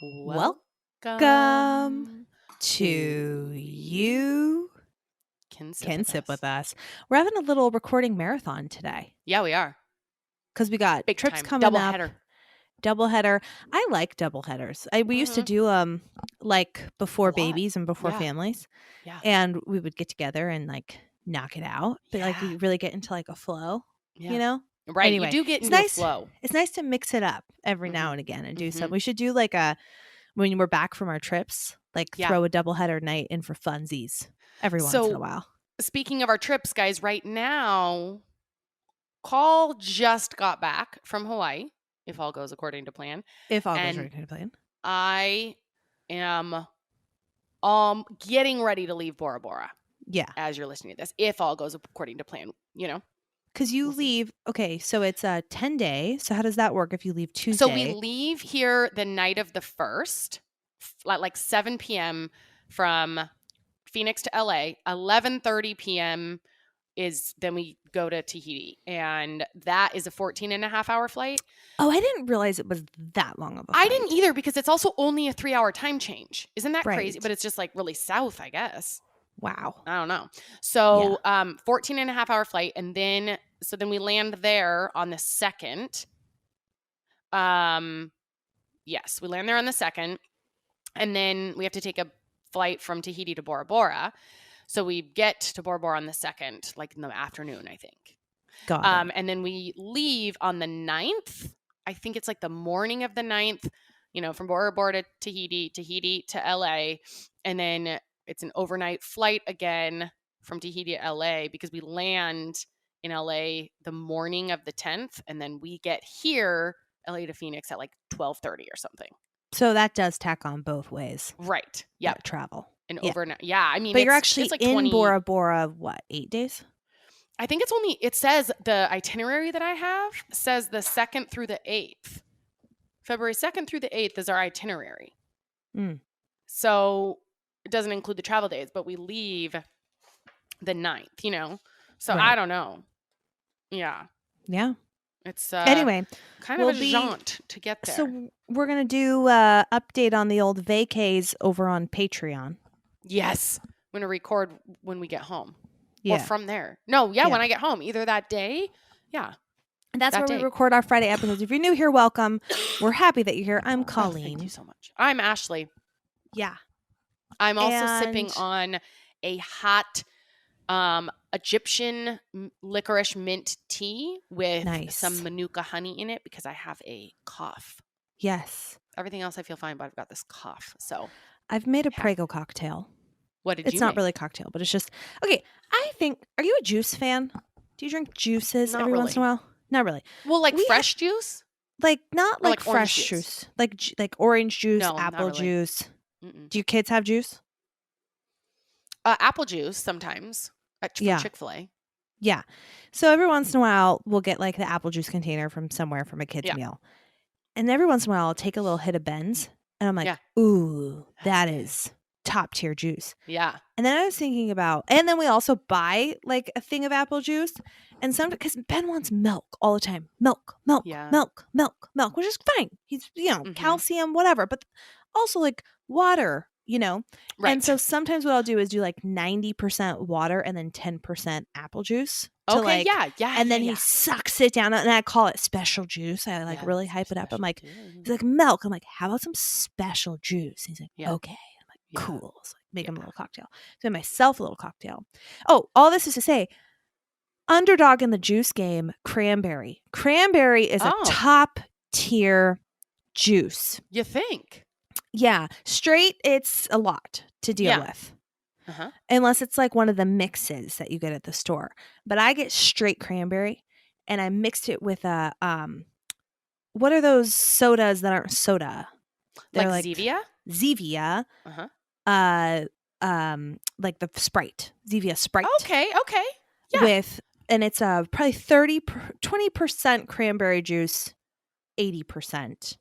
Welcome to You Can Sip With Us. We're having a little recording marathon today. Yeah, we are. Because we got Big trips time. coming Doubleheader. up. Doubleheader. I like doubleheaders. We used to do like before babies and before families. Yeah. And we would get together and like knock it out. But like we really get into like a flow, you know? Right. Anyway, you do get into a flow. It's nice to mix it up every now and again and do something. We should do like when we're back from our trips, like throw a doubleheader night in for funsies every once in a while. Speaking of our trips, guys, right now, Call just got back from Hawaii, if all goes according to plan. If all goes according to plan. I am getting ready to leave Bora Bora. Yeah. As you're listening to this, if all goes according to plan, you know. Because you leave, okay, so it's a 10-day. So how does that work if you leave Tuesday? So we leave here the night of the 1st, like 7 p.m. from Phoenix to LA. 11:30 p.m. then we go to Tahiti. And that is a 14.5-hour flight. Oh, I didn't realize it was that long of a flight. I didn't either, because it's also only a 3-hour time change. Isn't that crazy? But it's just like really south, I guess. Wow. I don't know. So 14.5-hour flight. And then we land there on the 2nd. Yes, we land there on the 2nd. And then we have to take a flight from Tahiti to Bora Bora. So we get to Bora Bora on the 2nd, like in the afternoon, I think. Got it. And then we leave on the 9th. I think it's like the morning of the 9th, from Bora Bora to Tahiti to LA. And then it's an overnight flight again from Tahiti to LA, because we land in LA the morning of the 10th. And then we get here, LA to Phoenix, at like 12:30 or something. So that does tack on both ways. Right. Yeah. Travel. And overnight. Yeah. I mean, but you're actually like in Bora Bora, what, 8 days? I think it says the itinerary that I have says the 2nd through the 8th. February 2nd through the 8th is our itinerary. So it doesn't include the travel days, but we leave the 9th, So I don't know. Yeah. Yeah. It's anyway, kind of a jaunt to get there. So we're going to do update on the old vacays over on Patreon. Yes. I'm going to record when we get home. Yeah. Or from there. No, when I get home. Either that day. Yeah. That's where we record our Friday episodes. If you're new here, welcome. We're happy that you're here. I'm Colleen. Thank you so much. I'm Ashley. Yeah. I'm also sipping on a hot Egyptian licorice mint tea with some Manuka honey in it, because I have a cough. Yes. Everything else I feel fine, but I've got this cough. So I've made a Prego cocktail. What did you make? It's not really a cocktail, but it's just okay. I think. Are you a juice fan? Do you drink juices every once in a while? Not really. Well, like fresh juice? Like not like fresh juice. Like orange juice, apple juice. Do your kids have juice? Apple juice sometimes at Chick-fil-A. Yeah. So every once in a while, we'll get like the apple juice container from somewhere from a kid's meal. And every once in a while, I'll take a little hit of Ben's. And I'm like, ooh, that is top tier juice. Yeah. And then I was thinking about, and then we also buy like a thing of apple juice. And sometimes, because Ben wants milk all the time. Milk, which is fine. He's, calcium, whatever. But also like water. Right. And so sometimes what I'll do is do like 90% water and then 10% apple juice. And then he sucks it down, and I call it special juice. I really hype it up. I'm like, he's like, milk. I'm like, how about some special juice? He's like, okay. I'm like, cool. So make him a little cocktail. So I made myself a little cocktail. Oh, all this is to say, underdog in the juice game, cranberry. Cranberry is a top tier juice. You think? Yeah. Straight, it's a lot to deal with. Unless it's like one of the mixes that you get at the store. But I get straight cranberry, and I mixed it with a what are those sodas that aren't soda? They're like Zevia? Zevia. Like the Sprite. Zevia Sprite. Okay. Yeah. And it's probably 20% cranberry juice, 80%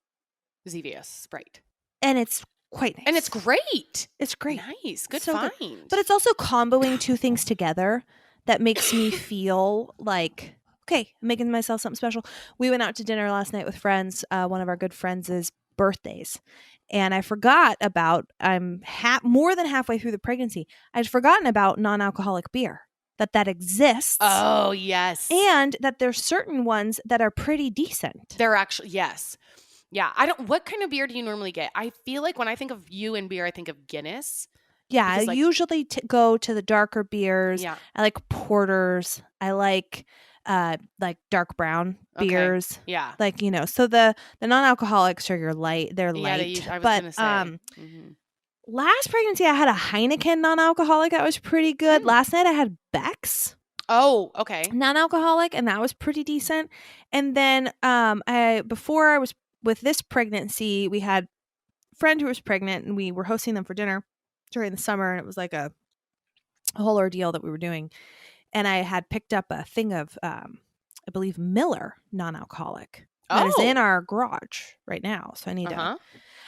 Zevia Sprite. And it's quite nice. And it's great. It's great. Nice. Good find. Good. But it's also comboing two things together that makes me feel like, okay, I'm making myself something special. We went out to dinner last night with friends. One of our good friends' birthdays. And I forgot about, more than halfway through the pregnancy, I'd forgotten about non-alcoholic beer, that exists. Oh, yes. And that there's certain ones that are pretty decent. They're actually, yes. Yeah. What kind of beer do you normally get? I feel like when I think of you and beer, I think of Guinness. Yeah, I Because, usually go to the darker beers. Yeah. I like porters. I like dark brown Okay. beers. Yeah. Like, so the non-alcoholics are your light. They're Yeah, light. I was but gonna say. last pregnancy I had a Heineken non-alcoholic that was pretty good. Last night I had Beck's Oh, okay. non-alcoholic, and that was pretty decent. And then before I was with this pregnancy, we had a friend who was pregnant, and we were hosting them for dinner during the summer, and it was like a whole ordeal that we were doing. And I had picked up a thing of I believe Miller non-alcoholic that is in our garage right now. So I need to.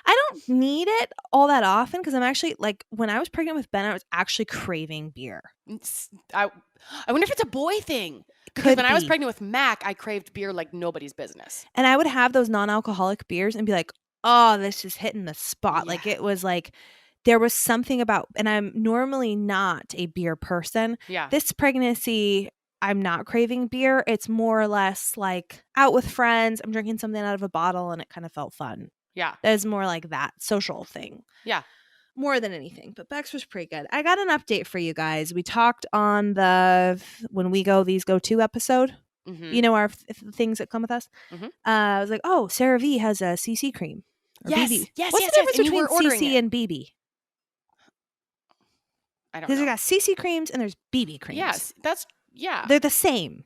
I don't need it all that often because I'm actually, like, when I was pregnant with Ben, I was actually craving beer. I wonder if it's a boy thing. Because when I was pregnant with Mac, I craved beer like nobody's business. And I would have those non-alcoholic beers and be like, oh, this is hitting the spot. Yeah. Like, it was like, there was something about, and I'm normally not a beer person. Yeah. This pregnancy, I'm not craving beer. It's more or less like out with friends. I'm drinking something out of a bottle and it kind of felt fun. Yeah. That is more like that social thing. Yeah. More than anything. But Bex was pretty good. I got an update for you guys. We talked on the When We Go, These Go Too episode. Mm-hmm. Our things that come with us. Mm-hmm. I was like, oh, Sarah V has a CC cream. Or Yes. BB. Yes. What's yes, the yes. difference between CC and BB? I don't know. Because we got CC creams and there's BB creams. Yes. Yeah. They're the same.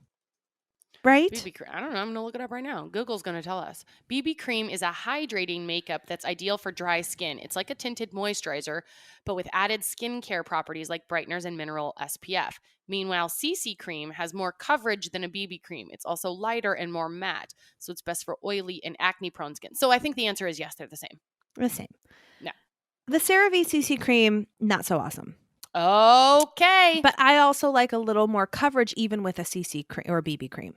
Right? BB cream. I don't know. I'm going to look it up right now. Google's going to tell us. BB cream is a hydrating makeup that's ideal for dry skin. It's like a tinted moisturizer, but with added skincare properties like brighteners and mineral SPF. Meanwhile, CC cream has more coverage than a BB cream. It's also lighter and more matte, so it's best for oily and acne-prone skin. So I think the answer is yes, they're the same. The same. Yeah. The CeraVe CC cream, not so awesome. Okay. But I also like a little more coverage even with a CC cream or BB cream.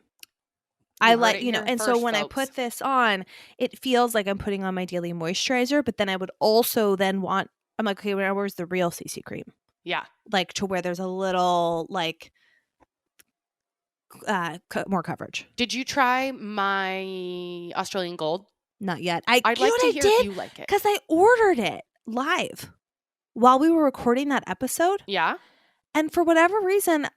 I like, and so when I put this on, it feels like I'm putting on my daily moisturizer, but then I would also then I'm like, okay, where's the real CC cream? Yeah. Like to where there's a little like more coverage. Did you try my Australian Gold? Not yet. I'd like to hear if you like it. Because I ordered it live while we were recording that episode. Yeah. And for whatever reason,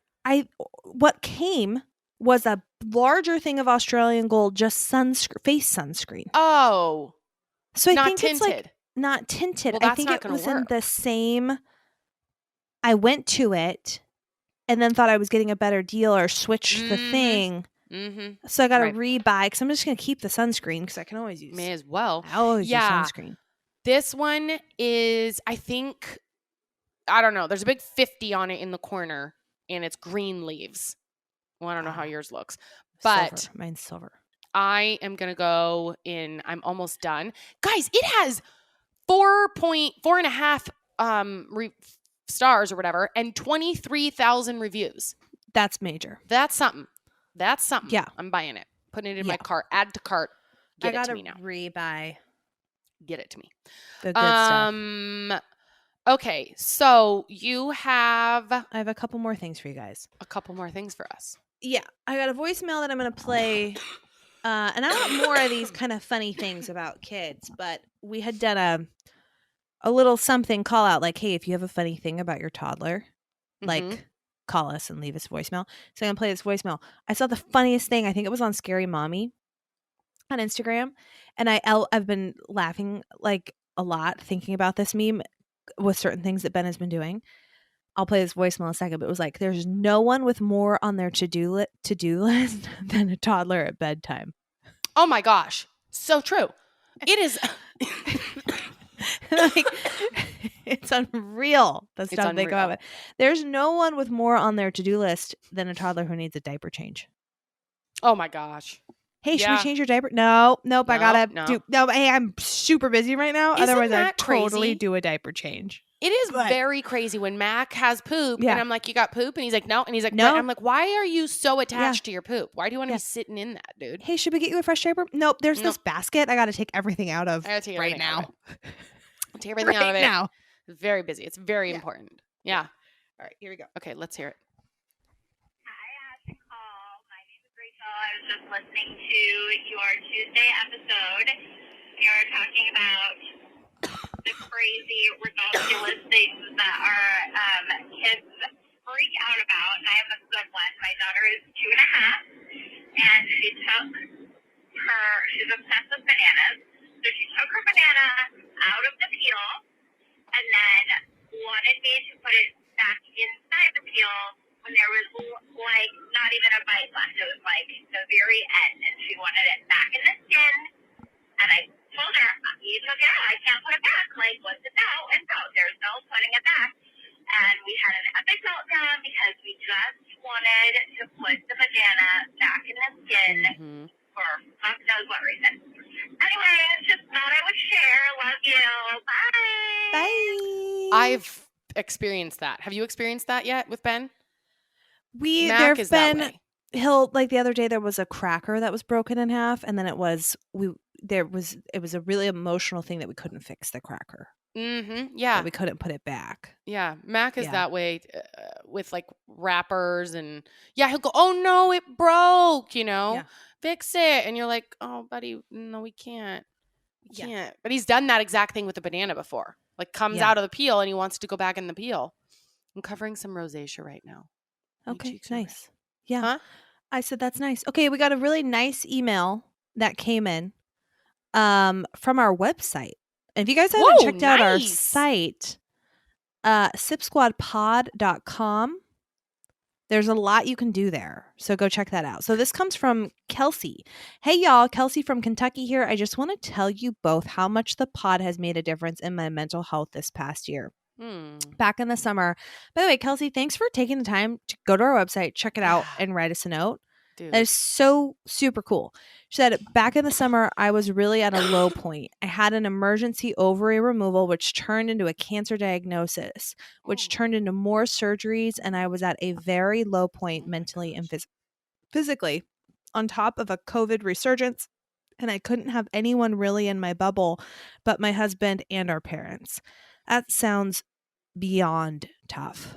what came was a larger thing of Australian Gold, just face sunscreen. Oh. So I think tinted. It's like not tinted. Well, that's I think not it was work. in the same. I went to it and then thought I was getting a better deal or switched the thing. Mm-hmm. So I got to rebuy because I'm just going to keep the sunscreen because I can always use. May as well. I always use sunscreen. This one is, I think, I don't know. There's a big 50 on it in the corner and it's green leaves. Well, I don't know how yours looks, but silver. Mine's silver. I am going to go in. I'm almost done. Guys, it has 4.5 stars or whatever and 23,000 reviews. That's major. That's something. Yeah. I'm buying it. Putting it in my cart. Add to cart. Get it to me now. I gotta rebuy. Get it to me. The good stuff. Okay, so you have... I have a couple more things for you guys. A couple more things for us. Yeah. I got a voicemail that I'm going to play. And I want more of these kind of funny things about kids. But we had done a little something call out like, hey, if you have a funny thing about your toddler, like call us and leave us a voicemail. So I'm going to play this voicemail. I saw the funniest thing. I think it was on Scary Mommy on Instagram. And I've been laughing like a lot thinking about this meme with certain things that Ben has been doing. I'll play this voicemail in a second, but it was like, there's no one with more on their to-do list than a toddler at bedtime. Oh my gosh. So true. It is. Like, it's unreal. The stuff they come up with. There's no one with more on their to-do list than a toddler who needs a diaper change. Oh my gosh. Hey, should we change your diaper? Nope. I gotta do. No, hey, I'm super busy right now. Otherwise, I'd totally do a diaper change. It is very crazy when Mac has poop and I'm like, you got poop? And he's like, no. And he's like, no. I'm like, why are you so attached to your poop? Why do you want to be sitting in that, dude? Hey, should we get you a fresh diaper? Nope. There's this basket I got to take everything out of right now. Take everything out of it. Now. It's very busy. It's very important. Yeah. All right, here we go. Okay, let's hear it. I was just listening to your Tuesday episode. You were talking about the crazy, ridiculous things that our kids freak out about, and I have a good one. My daughter is 2.5, and she's obsessed with bananas, so she took her banana out of the peel, and then wanted me to put it back inside the peel when there was like not even a bite left. It was like the very end, and she wanted it back in the skin. And I told her, you took it out. I can't put it back. Like, what's it now? And no, there's no putting it back. And we had an epic meltdown because we just wanted to put the banana back in the skin for fuck knows what reason. Anyway, just thought I would share. Love you. Bye. Bye. I've experienced that. Have you experienced that yet with Ben? There have been, like the other day there was a cracker that was broken in half, and then it was a really emotional thing that we couldn't fix the cracker. Yeah. We couldn't put it back. Yeah. Mac is that way with like wrappers, and he'll go, oh no, it broke, fix it. And you're like, oh buddy, no, we can't. We can't. But he's done that exact thing with the banana before. Like comes out of the peel and he wants to go back in the peel. I'm covering some rosacea right now. Okay, nice. Yeah. Huh? I said that's nice. Okay, we got a really nice email that came in from our website. And if you guys haven't checked out our site, sipsquadpod.com, there's a lot you can do there. So go check that out. So this comes from Kelsey. Hey, y'all. Kelsey from Kentucky here. I just want to tell you both how much the pod has made a difference in my mental health this past year. Back in the summer. By the way, Kelsey, thanks for taking the time to go to our website, check it out, and write us a note. Dude. That is so super cool. She said, back in the summer, I was really at a low point. I had an emergency ovary removal, which turned into a cancer diagnosis, which turned into more surgeries, and I was at a very low point mentally and physically, on top of a COVID resurgence, and I couldn't have anyone really in my bubble but my husband and our parents. That sounds beyond tough.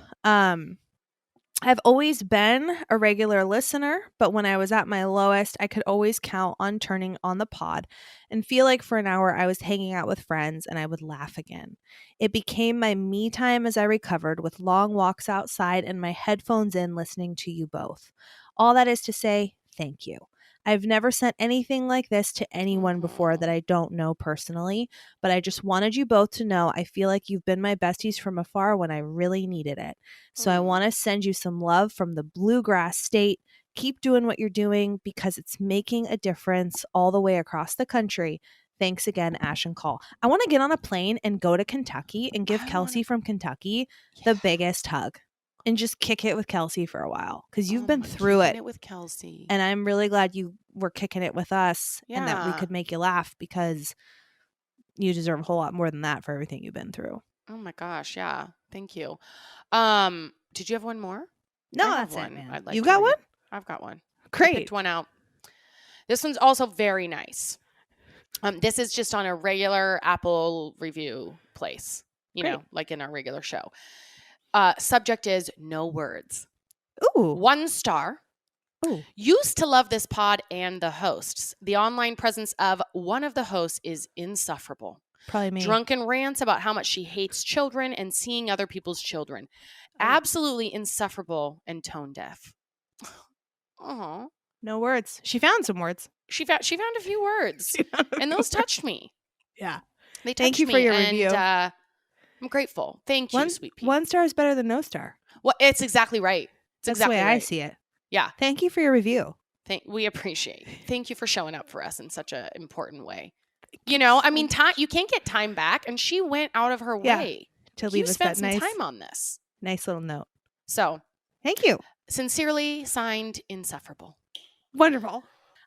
I've always been a regular listener, but when I was at my lowest, I could always count on turning on the pod and feel like for an hour I was hanging out with friends and I would laugh again. It became my me time as I recovered, with long walks outside and my headphones in listening to you both. All that is to say, thank you. I've never sent anything like this to anyone before that I don't know personally, but I just wanted you both to know I feel like you've been my besties from afar when I really needed it. So I want to send you some love from the bluegrass state. Keep doing what you're doing because it's making a difference all the way across the country. Thanks again, Ash and Call. I want to get on a plane and go to Kentucky and give Kelsey from Kentucky the biggest hug. And just kick it with Kelsey for a while, because you've been through it with Kelsey. And I'm really glad you were kicking it with us and that we could make you laugh, because you deserve a whole lot more than that for everything you've been through. Oh my gosh. Yeah. Thank you. Did you have one more? No, that's it, man. I'd like you got one? I've got one. Great. I picked one out. This one's also very nice. This is just on a regular Apple review place, you know, like in our regular show. Subject is no words. Ooh. 1 star. Ooh. Used to love this pod and the hosts. The online presence of one of the hosts is insufferable. Probably me. Drunken rants about how much she hates children and seeing other people's children. Absolutely insufferable and tone deaf. Oh. No words. She found some words. She found a few words. And those touched me. Yeah. They touched Thank you for your review. I'm grateful. Thank you, sweet pea. 1 star is better than no star. Well, it's exactly right. That's exactly the way I see it. Yeah. Thank you for your review. We appreciate it. Thank you for showing up for us in such an important way. You know, I mean, time, you can't get time back, and she went out of her way to leave us that nice time on this. Nice little note. So, thank you. Sincerely signed, Insufferable. Wonderful.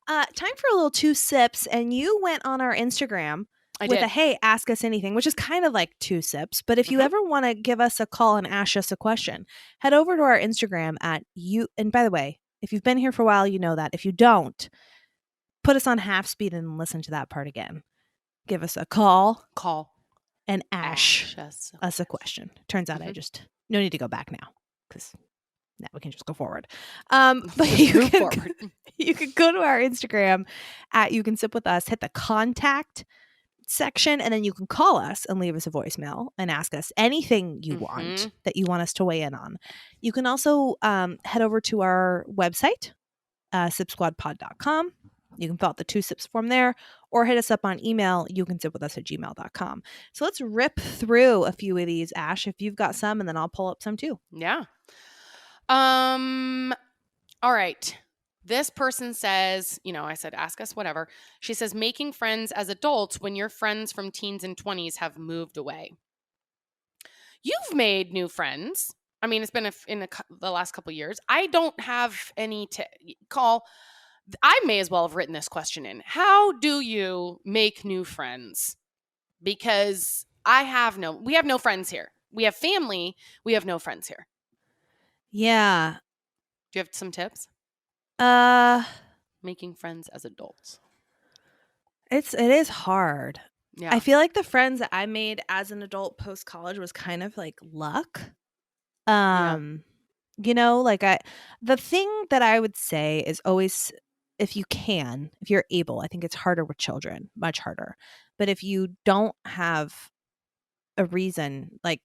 Time for a little 2 sips, and you went on our Instagram with a hey, ask us anything, which is kind of like 2 sips. But if you ever want to give us a call and ask us a question, head over to our Instagram at you. And by the way, if you've been here for a while, you know that. If you don't, put us on half speed and listen to that part again. Give us a call. and Ash us a question. Turns out no need to go back now because now we can just go forward. But you can go to our Instagram at You Can Sip With Us, hit the contact section, and then you can call us and leave us a voicemail and ask us anything you want that you want us to weigh in on. You can also head over to our website, sipsquadpod.com. You can fill out the 2 sips form there, or hit us up on email, youcansipwithus@gmail.com. So let's rip through a few of these, Ash, if you've got some, and then I'll pull up some too. Yeah. All right. This person says, I said, ask us whatever. She says, making friends as adults when your friends from teens and 20s have moved away. You've made new friends. I mean, it's been the last couple of years. I don't have any to call. I may as well have written this question in. How do you make new friends? Because we have no friends here. We have family. We have no friends here. Yeah. Do you have some tips? Making friends as adults. It is hard. Yeah. I feel like the friends that I made as an adult post college was kind of like luck. The thing that I would say is always, if you're able, I think it's harder with children, much harder. But if you don't have a reason, but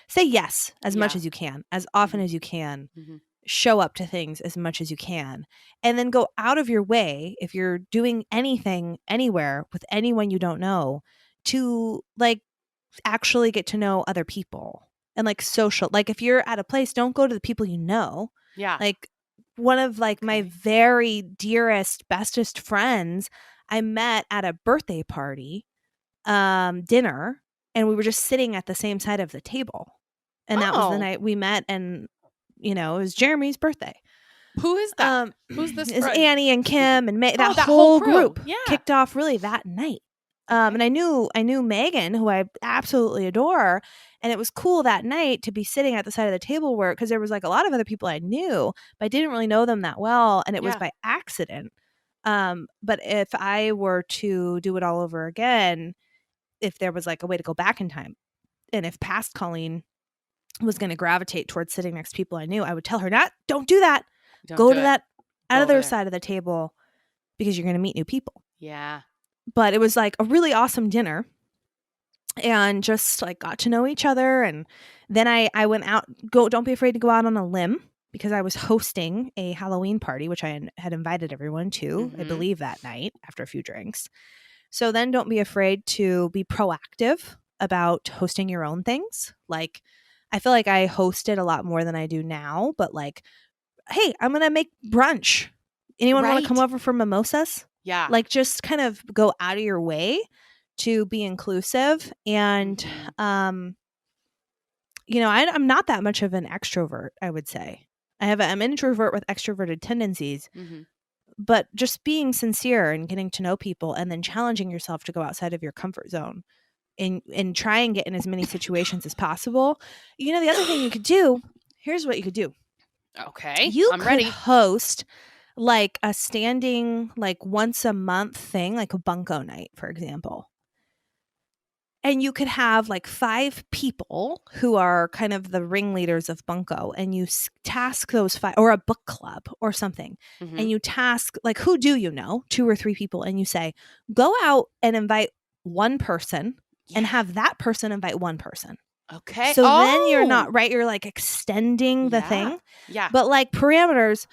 say yes as much as you can, as often as you can, show up to things as much as you can, and then go out of your way if you're doing anything anywhere with anyone you don't know to actually get to know other people and social. If you're at a place, don't go to the people you know. Yeah. One of my very dearest, bestest friends I met at a birthday party, dinner, and we were just sitting at the same side of the table. And that was the night we met, and it was Jeremy's birthday. Who is that? Who's this friend? It's Annie and Kim and that whole group kicked off really that night. And I knew Megan, who I absolutely adore, and it was cool that night to be sitting at the side of the table because there was a lot of other people I knew, but I didn't really know them that well, and it was by accident. But if I were to do it all over again, if there was a way to go back in time, and if past Colleen was going to gravitate towards sitting next to people I knew, I would tell her, don't do that. Go to that other side of the table because you're going to meet new people. Yeah. But it was a really awesome dinner, and just got to know each other. And then I went out, don't be afraid to go out on a limb, because I was hosting a Halloween party, which I had invited everyone to, I believe, that night after a few drinks. So then don't be afraid to be proactive about hosting your own things. I feel like I hosted a lot more than I do now, but hey, I'm going to make brunch. Anyone want to come over for mimosas? Yeah. Just kind of go out of your way to be inclusive. And, I'm not that much of an extrovert, I would say. I'm an introvert with extroverted tendencies, but just being sincere and getting to know people, and then challenging yourself to go outside of your comfort zone and try and get in as many situations as possible. The other thing you could do, here's what you could do. Okay. I'm ready. Host a standing, once a month thing, a bunko night, for example. And you could have 5 people who are kind of the ringleaders of bunko, and you task those 5, or a book club or something. And you task, who do you know, 2 or 3 people, and you say, go out and invite one person and have that person invite one person. Okay. So then you're not, right, you're extending the thing. Yeah. But parameters,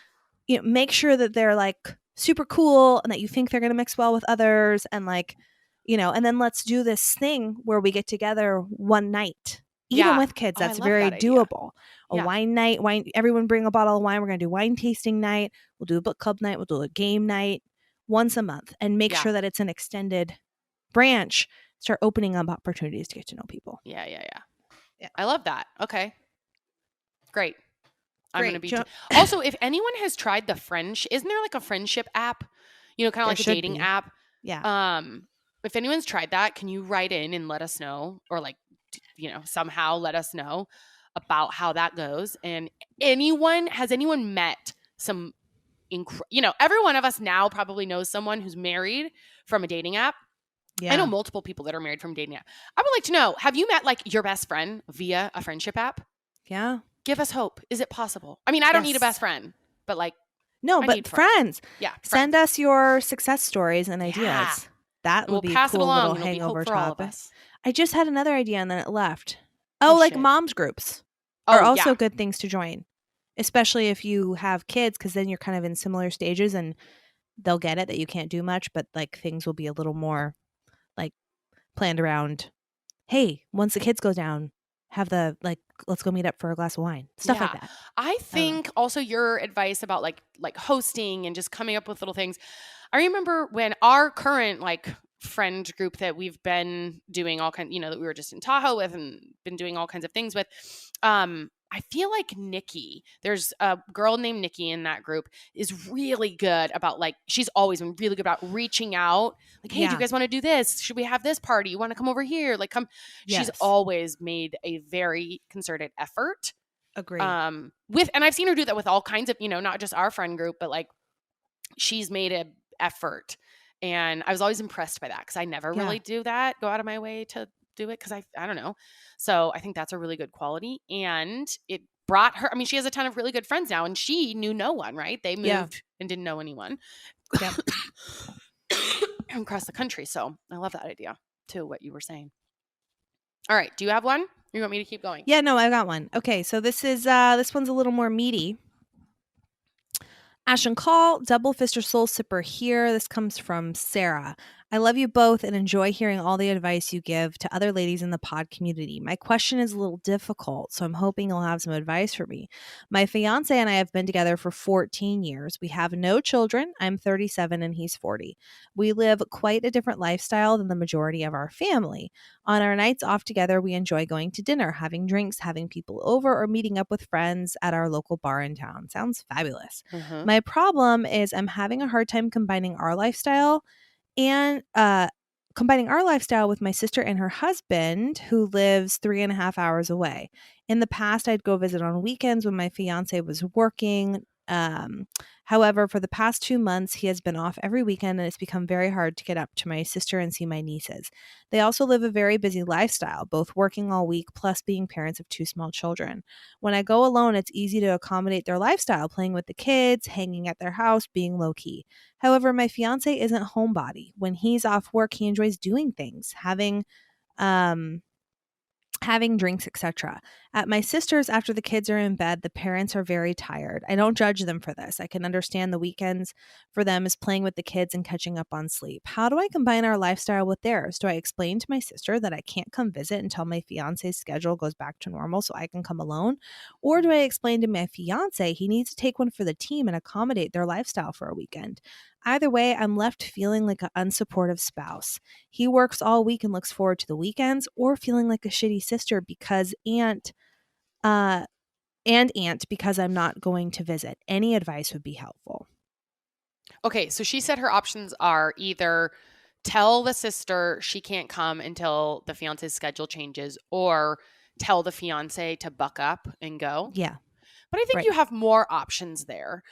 make sure that they're super cool and that you think they're going to mix well with others, and and then let's do this thing where we get together one night, even with kids. That's very doable. A wine night, everyone bring a bottle of wine. We're going to do wine tasting night. We'll do a book club night. We'll do a game night once a month, and make sure that it's an extended branch. Start opening up opportunities to get to know people. Yeah. I love that. Okay. Great. I'm going to be also, if anyone has tried the isn't there a friendship app, kind of like a dating app? Yeah. If anyone's tried that, can you write in and let us know, or somehow let us know about how that goes? And has anyone met some, every one of us now probably knows someone who's married from a dating app. Yeah. I know multiple people that are married from dating app. I would like to know, have you met like your best friend via a friendship app? Yeah. Give us hope. Is it possible? I mean, I don't need a best friend, but like, no, I but need friends. Yeah. Send us your success stories and ideas. Yeah. That And would be a pass it cool along, little and it'll be hangover hope for all of topic. us. I just had another idea and then it left. Oh, like shit. moms groups Oh, are also yeah. good things to join, especially if you have kids, because then you're kind of in similar stages and they'll get it that you can't do much, but like things will be a little more like planned around. Hey, once the kids go down, have the like, let's go meet up for a glass of wine, stuff like that. I think also your advice about like hosting and just coming up with little things. I remember when our current like friend group that we've been doing all kinds, that we were just in Tahoe with and been doing all kinds of things with. I feel like Nikki, there's a girl named Nikki in that group, is really good about like, she's always been really good about reaching out. Like, hey, do you guys want to do this? Should we have this party? You want to come over here? Like, come. Yes. She's always made a very concerted effort. Agree. And I've seen her do that with all kinds of, not just our friend group, but like she's made an effort. And I was always impressed by that because I never really do that, go out of my way to do it because I don't know. So I think that's a really good quality. And it brought her, I mean, she has a ton of really good friends now and she knew no one, right? They moved and didn't know anyone across the country. So I love that idea too, what you were saying. All right. Do you have one? Or you want me to keep going? Yeah, no, I got one. Okay. So this is, this one's a little more meaty. Ash and Call, Double Fister Soul Sipper here. This comes from Sarah. I love you both and enjoy hearing all the advice you give to other ladies in the pod community. My question is a little difficult, so I'm hoping you'll have some advice for me. My fiance and I have been together for 14 years. We have no children. I'm 37 and he's 40. We live quite a different lifestyle than the majority of our family. On our nights off together, we enjoy going to dinner, having drinks, having people over, or meeting up with friends at our local bar in town. Sounds fabulous. My problem is I'm having a hard time combining our lifestyle with my sister and her husband, who lives 3.5 hours away. In the past, I'd go visit on weekends when my fiance was working. However, for the past 2 months, he has been off every weekend and it's become very hard to get up to my sister and see my nieces. They also live a very busy lifestyle, both working all week plus being parents of 2 small children. When I go alone, it's easy to accommodate their lifestyle, playing with the kids, hanging at their house, being low key. However, my fiance isn't homebody. When he's off work, he enjoys doing things, having drinks, etc. At my sister's, after the kids are in bed, the parents are very tired. I don't judge them for this. I can understand the weekends for them is playing with the kids and catching up on sleep. How do I combine our lifestyle with theirs? Do I explain to my sister that I can't come visit until my fiance's schedule goes back to normal so I can come alone? Or do I explain to my fiance he needs to take one for the team and accommodate their lifestyle for a weekend? Either way, I'm left feeling like an unsupportive spouse. He works all week and looks forward to the weekends, or feeling like a shitty sister because aunt because I'm not going to visit. Any advice would be helpful. Okay, so she said her options are either tell the sister she can't come until the fiance's schedule changes, or tell the fiance to buck up and go. Yeah. But I think you have more options there.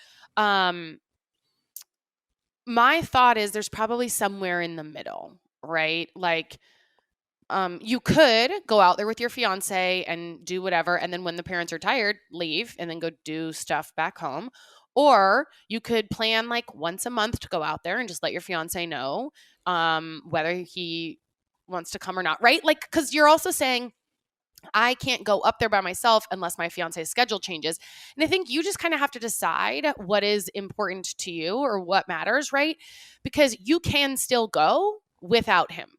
My thought is there's probably somewhere in the middle, right? Like, you could go out there with your fiance and do whatever, and then when the parents are tired, leave and then go do stuff back home. Or you could plan like once a month to go out there and just let your fiance know whether he wants to come or not, right? Like, because you're also saying, I can't go up there by myself unless my fiance's schedule changes. And I think you just kind of have to decide what is important to you or what matters, right? Because you can still go without him.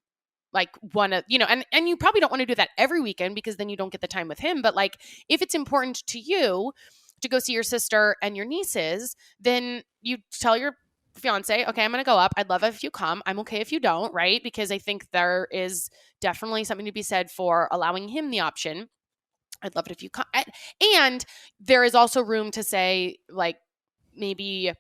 Like and you probably don't want to do that every weekend because then you don't get the time with him. But like, if it's important to you to go see your sister and your nieces, then you tell your fiance, okay, I'm going to go up. I'd love it if you come. I'm okay if you don't, right? Because I think there is definitely something to be said for allowing him the option. I'd love it if you come. And there is also room to say, like, maybe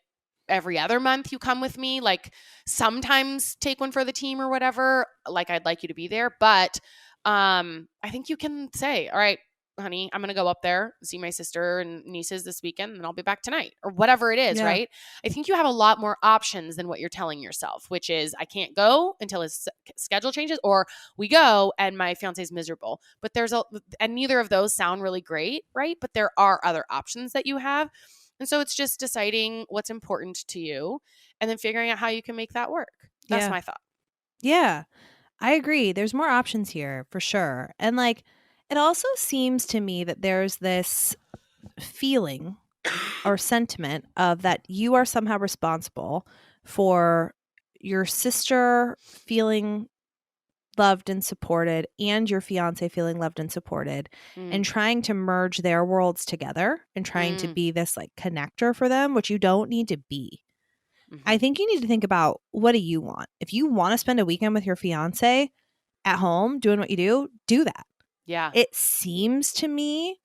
every other month you come with me, like sometimes take one for the team or whatever. Like, I'd like you to be there. But I think you can say, all right, honey, I'm going to go up there, see my sister and nieces this weekend, and I'll be back tonight, or whatever it is, right? I think you have a lot more options than what you're telling yourself, which is I can't go until his schedule changes, or we go and my fiance is miserable. But and neither of those sound really great, right? But there are other options that you have. And so it's just deciding what's important to you and then figuring out how you can make that work. That's my thought. Yeah, I agree. There's more options here for sure. And like, it also seems to me that there's this feeling or sentiment of that you are somehow responsible for your sister feeling loved and supported and your fiance feeling loved and supported and trying to merge their worlds together and trying to be this like connector for them, which you don't need to be. I think you need to think about, what do you want? If you want to spend a weekend with your fiance at home doing what you do that. Yeah. It seems to me,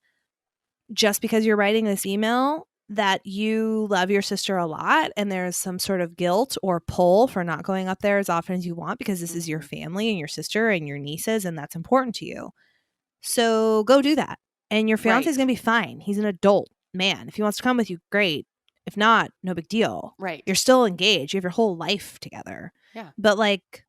just because you're writing this email, that you love your sister a lot and there's some sort of guilt or pull for not going up there as often as you want because this is your family and your sister and your nieces and that's important to you. So go do that. And your fiance is going to be fine. He's an adult man. If he wants to come with you, great. If not, no big deal. Right. You're still engaged. You have your whole life together. Yeah. But like,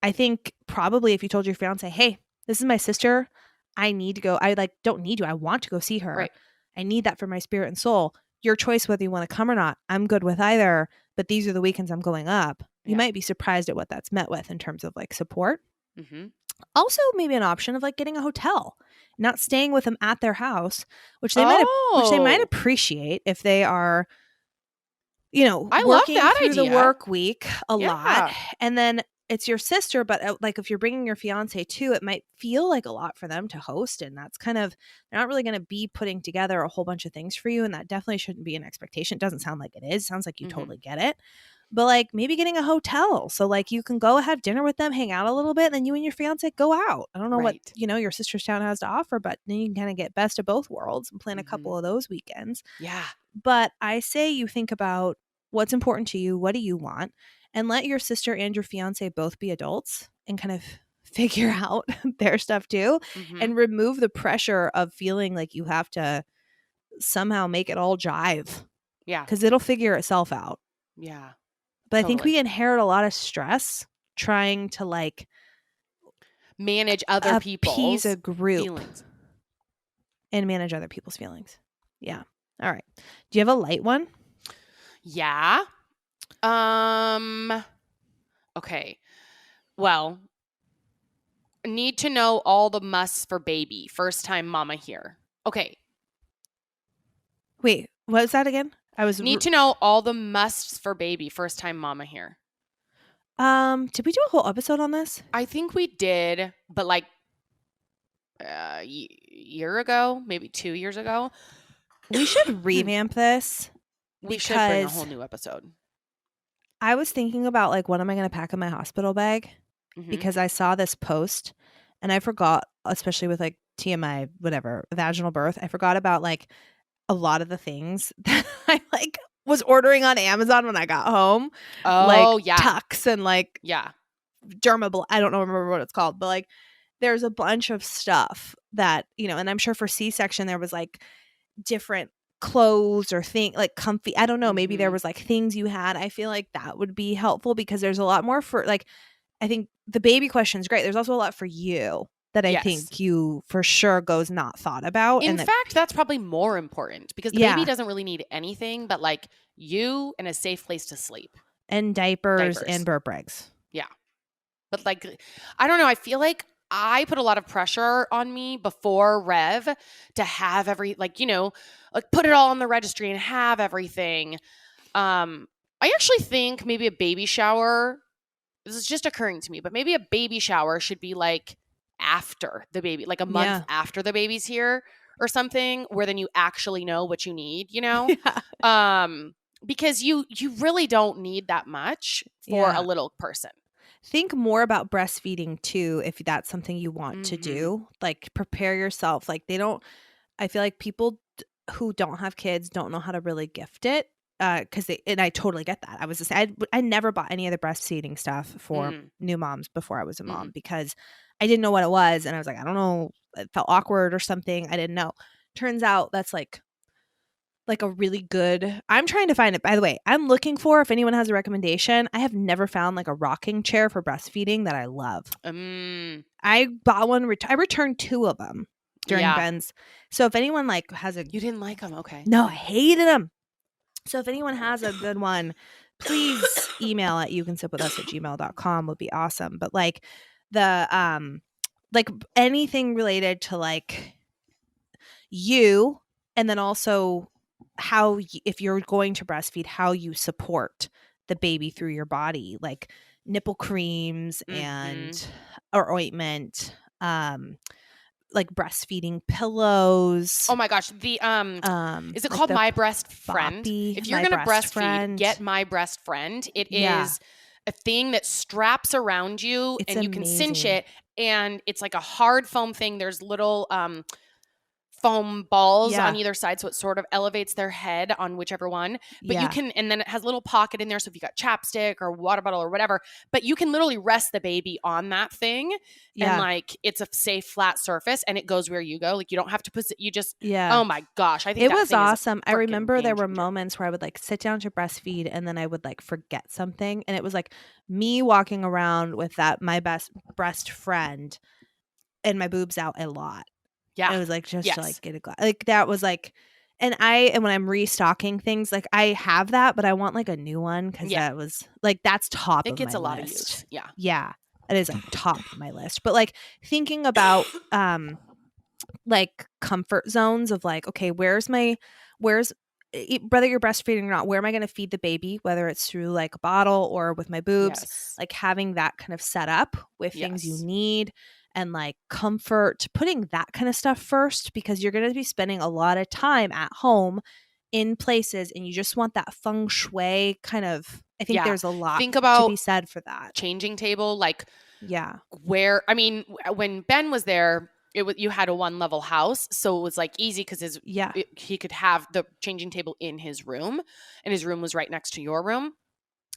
I think probably if you told your fiance, hey, this is my sister, I need to go. I like don't need to. I want to go see her. Right. I need that for my spirit and soul. Your choice whether you want to come or not. I'm good with either, but these are the weekends I'm going up. You might be surprised at what that's met with in terms of like support. Also, maybe an option of like getting a hotel, not staying with them at their house, which they might appreciate if they are, I working love that through idea. the work week a lot. And then it's your sister, but like if you're bringing your fiance too, it might feel like a lot for them to host. And that's kind of, they're not really going to be putting together a whole bunch of things for you. And that definitely shouldn't be an expectation. It doesn't sound like it is. It sounds like you totally get it. But like maybe getting a hotel. So like you can go have dinner with them, hang out a little bit, and then you and your fiance go out. I don't know what, your sister's town has to offer, but then you can kind of get best of both worlds and plan a couple of those weekends. Yeah. But I say you think about what's important to you. What do you want? And let your sister and your fiance both be adults and kind of figure out their stuff too. And remove the pressure of feeling like you have to somehow make it all jive. Yeah. Because it'll figure itself out. Yeah. But I think we inherit a lot of stress trying to like manage other people's a group feelings. And manage other people's feelings. Yeah. All right. Do you have a light one? Yeah. Okay. Well, need to know all the musts for baby. First time mama here. Okay. Wait, what was that again? Need to know all the musts for baby. First time mama here. Did we do a whole episode on this? I think we did, but like a year ago, maybe 2 years ago. We should revamp this. We should bring a whole new episode. I was thinking about like, what am I going to pack in my hospital bag? Because I saw this post and I forgot, especially with like TMI, whatever, vaginal birth. I forgot about like a lot of the things that I like was ordering on Amazon when I got home. Oh, like Tux and like Dermable. I don't remember what it's called, but like there's a bunch of stuff that, and I'm sure for C-section there was like different clothes or like comfy. I don't know. Maybe there was like things you had. I feel like that would be helpful because there's a lot more for like, I think the baby question is great. There's also a lot for you that I think you for sure goes not thought about. In fact, that's probably more important because the baby doesn't really need anything but like you and a safe place to sleep. And diapers. And burp rags. Yeah. But like, I don't know. I feel like I put a lot of pressure on me before Rev to have like put it all on the registry and have everything. I actually think maybe a baby shower, this is just occurring to me, but maybe a baby shower should be like after the baby, like a month after the baby's here or something, where then you actually know what you need, because you really don't need that much for a little person. Think more about breastfeeding too, if that's something you want to do. Like prepare yourself. Like I feel like people who don't have kids don't know how to really gift it. Because and I totally get that. I never bought any of the breastfeeding stuff for new moms before I was a mom because I didn't know what it was, and I was like, I don't know it felt awkward or something. I didn't know. Turns out that's like a really good, I'm trying to find it, by the way. I'm looking for, if anyone has a recommendation, I have never found like a rocking chair for breastfeeding that I love. I bought one, I returned 2 of them during Ben's. So if anyone like has a, you didn't like them, okay? No, I hated them. So if anyone has a good one, please email at youcansipwithus@gmail.com would be awesome. But like the like anything related to like you, and then also how if you're going to breastfeed, how you support the baby through your body, like nipple creams and or ointment, like breastfeeding pillows. Oh my gosh, the is it like called My Breast Friend? Boppy, If you're gonna breastfeed, get My Breast Friend. It is a thing that straps around you, It's and you can cinch amazing. it, and it's like a hard foam thing. There's little foam balls on either side, so it sort of elevates their head on whichever one. But you can, and then it has a little pocket in there, so if you got chapstick or water bottle or whatever, but you can literally rest the baby on that thing, and like it's a safe flat surface, and it goes where you go. Like you don't have to you just oh my gosh, I think it that was thing awesome. I remember there were changer. moments where I would like sit down to breastfeed, and then I would like forget something, and it was like me walking around with that My Best Breast Friend and my boobs out a lot. Yeah. It was like just to like get a glass. Like that was like, and when I'm restocking things, like I have that, but I want like a new one because that was like that's top. It gets of my a lot list. of use. Yeah. Yeah. It is like top of my list. But like thinking about like comfort zones of like, okay, where's whether you're breastfeeding or not, where am I going to feed the baby, whether it's through like a bottle or with my boobs, like having that kind of set up with things you need and like comfort, putting that kind of stuff first, because you're going to be spending a lot of time at home in places and you just want that feng shui kind of, I think there's a lot to be said for that. Changing table, like where, I mean, when Ben was there, you had a 1-level house, so it was like easy because he could have the changing table in his room, and his room was right next to your room.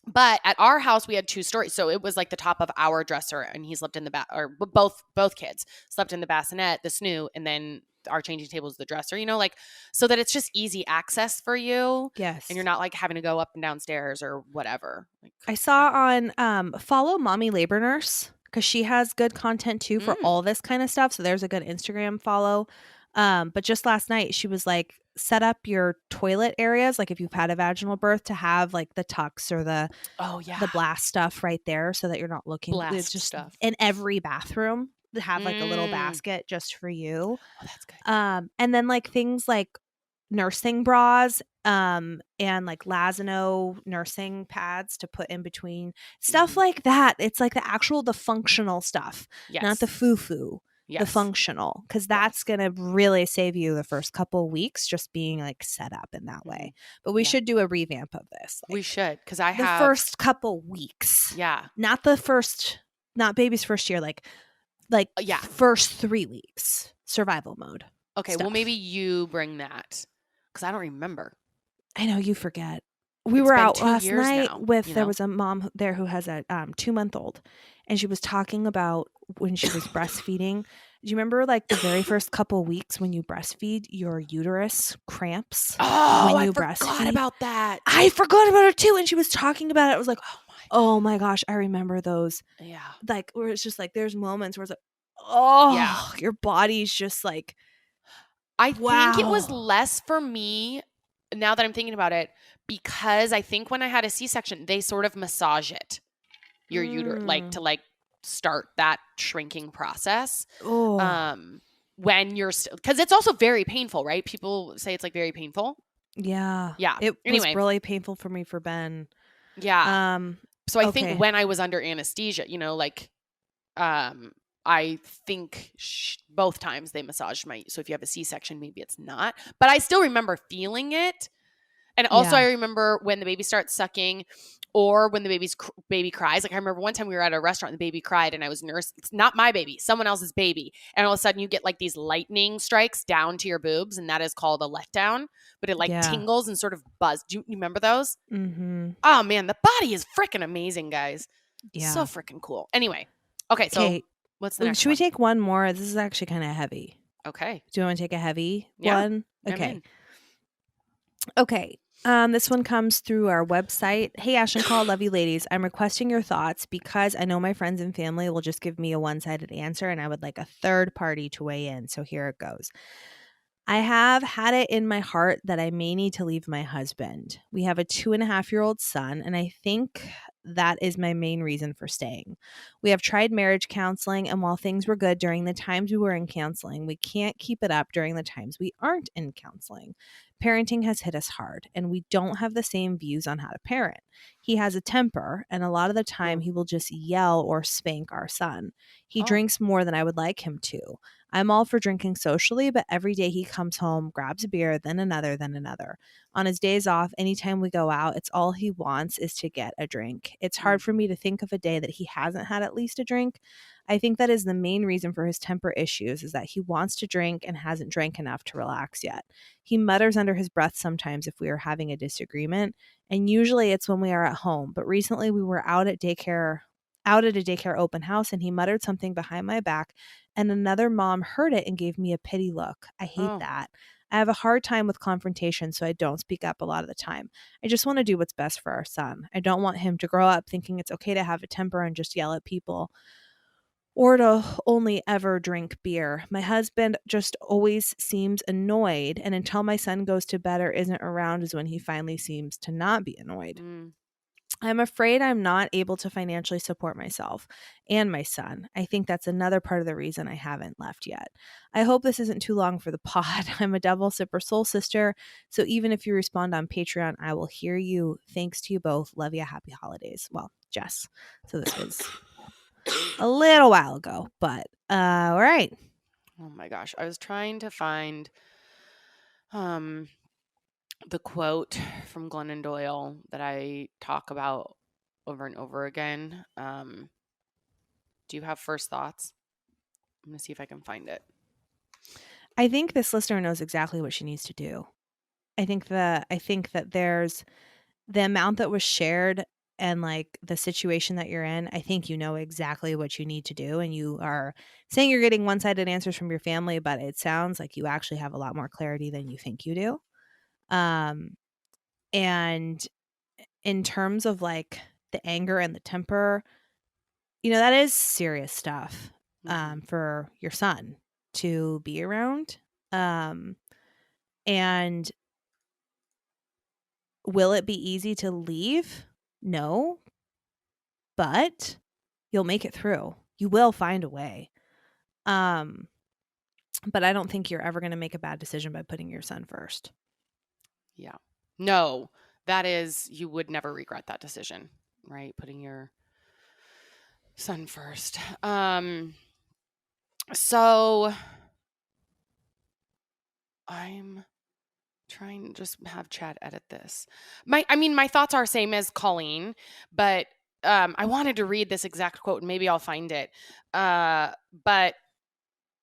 But at our house, we had 2 stories, so it was like the top of our dresser, and he slept in the or both kids slept in the bassinet, the snoo, and then our changing table is the dresser. You know, like so that it's just easy access for you. Yes, and you're not like having to go up and downstairs or whatever. Like, I saw on follow Mommy Labor Nurse, because she has good content too for all this kind of stuff. So there's a good Instagram follow. But just last night she was like, set up your toilet areas, like if you've had a vaginal birth, to have like the tucks or the blast stuff right there, so that you're not looking. It's just stuff in every bathroom to have like a little basket just for you. Oh, that's good. And then like things like nursing bras and like Lazano nursing pads to put in between, stuff like that. It's like the functional stuff, not the foo-foo. The functional, because that's gonna really save you the first couple weeks, just being like set up in that way. But we should do a revamp of this. Like, we should, because I the have first couple weeks. Not baby's first year, like first 3 weeks, survival mode. Okay, well maybe you bring that, because I don't remember. I know you forget. We were out last night with there was a mom there who has a 2-month-old, and she was talking about when she was breastfeeding. Do you remember like the very first couple weeks when you breastfeed, your uterus cramps? Oh, I forgot about that. I forgot about it too. And she was talking about it. I was like, oh my gosh, I remember those. Yeah. Like where it's just like there's moments where it's like, your body's just like, I think it was less for me now that I'm thinking about it, because I think when I had a C-section, they sort of massage your uterus, like to like start that shrinking process. When you're because it's also very painful, right? People say it's like very painful. Yeah. It was really painful for me for Ben. Yeah. So I think when I was under anesthesia, like I think both times they massaged so if you have a C-section, maybe it's not, but I still remember feeling it. And also I remember when the baby starts sucking, or when the baby cries. Like I remember one time we were at a restaurant and the baby cried, and I was nursing. It's not my baby, someone else's baby. And all of a sudden you get like these lightning strikes down to your boobs, and that is called a letdown. But it like tingles and sort of buzz. Do you remember those? Mm-hmm. Oh man, the body is freaking amazing, guys. Yeah. So freaking cool. Anyway. Okay. So What's the next Should we one? take one more? This is actually kind of heavy. Okay. Do you want to take a heavy Yeah, one? I'm Okay. in. Okay. This one comes through our website. Hey, Ash and Call, love you ladies. I'm requesting your thoughts because I know my friends and family will just give me a one-sided answer and I would like a third party to weigh in. So here it goes. I have had it in my heart that I may need to leave my husband. We have a 2.5-year-old son, and I think that is my main reason for staying. We have tried marriage counseling, and while things were good during the times we were in counseling, we can't keep it up during the times we aren't in counseling. Parenting has hit us hard, and we don't have the same views on how to parent. He has a temper, and a lot of the time he will just yell or spank our son. He drinks more than I would like him to. I'm all for drinking socially, but every day he comes home, grabs a beer, then another, then another. On his days off, anytime we go out, it's all he wants is to get a drink. It's hard for me to think of a day that he hasn't had at least a drink. I think that is the main reason for his temper issues is that he wants to drink and hasn't drank enough to relax yet. He mutters under his breath sometimes if we are having a disagreement, and usually it's when we are at home. But recently we were out at a daycare open house, and he muttered something behind my back, and another mom heard it and gave me a pity look. I hate that. I have a hard time with confrontation, so I don't speak up a lot of the time. I just want to do what's best for our son. I don't want him to grow up thinking it's okay to have a temper and just yell at people or to only ever drink beer. My husband just always seems annoyed, and until my son goes to bed or isn't around is when he finally seems to not be annoyed. I'm afraid I'm not able to financially support myself and my son. I think that's another part of the reason I haven't left yet. I hope this isn't too long for the pod. I'm a double sipper soul sister, so even if you respond on Patreon, I will hear you. Thanks to you both. Love you. Happy holidays. Well, Jess. So this was a little while ago, but all right. Oh my gosh. I was trying to find the quote from Glennon Doyle that I talk about over and over again. Do you have first thoughts? I'm going to see if I can find it. I think this listener knows exactly what she needs to do. I think that there's the amount that was shared and like the situation that you're in. I think you know exactly what you need to do, and you are saying you're getting one-sided answers from your family, but it sounds like you actually have a lot more clarity than you think you do. And in terms of like the anger and the temper, that is serious stuff for your son to be around. And will it be easy to leave? No, but you'll make it through. You will find a way. But I don't think you're ever going to make a bad decision by putting your son first. Yeah. No, that is, you would never regret that decision, right? Putting your son first. So I'm trying to just have Chad edit this. My thoughts are same as Colleen, but I wanted to read this exact quote and maybe I'll find it. But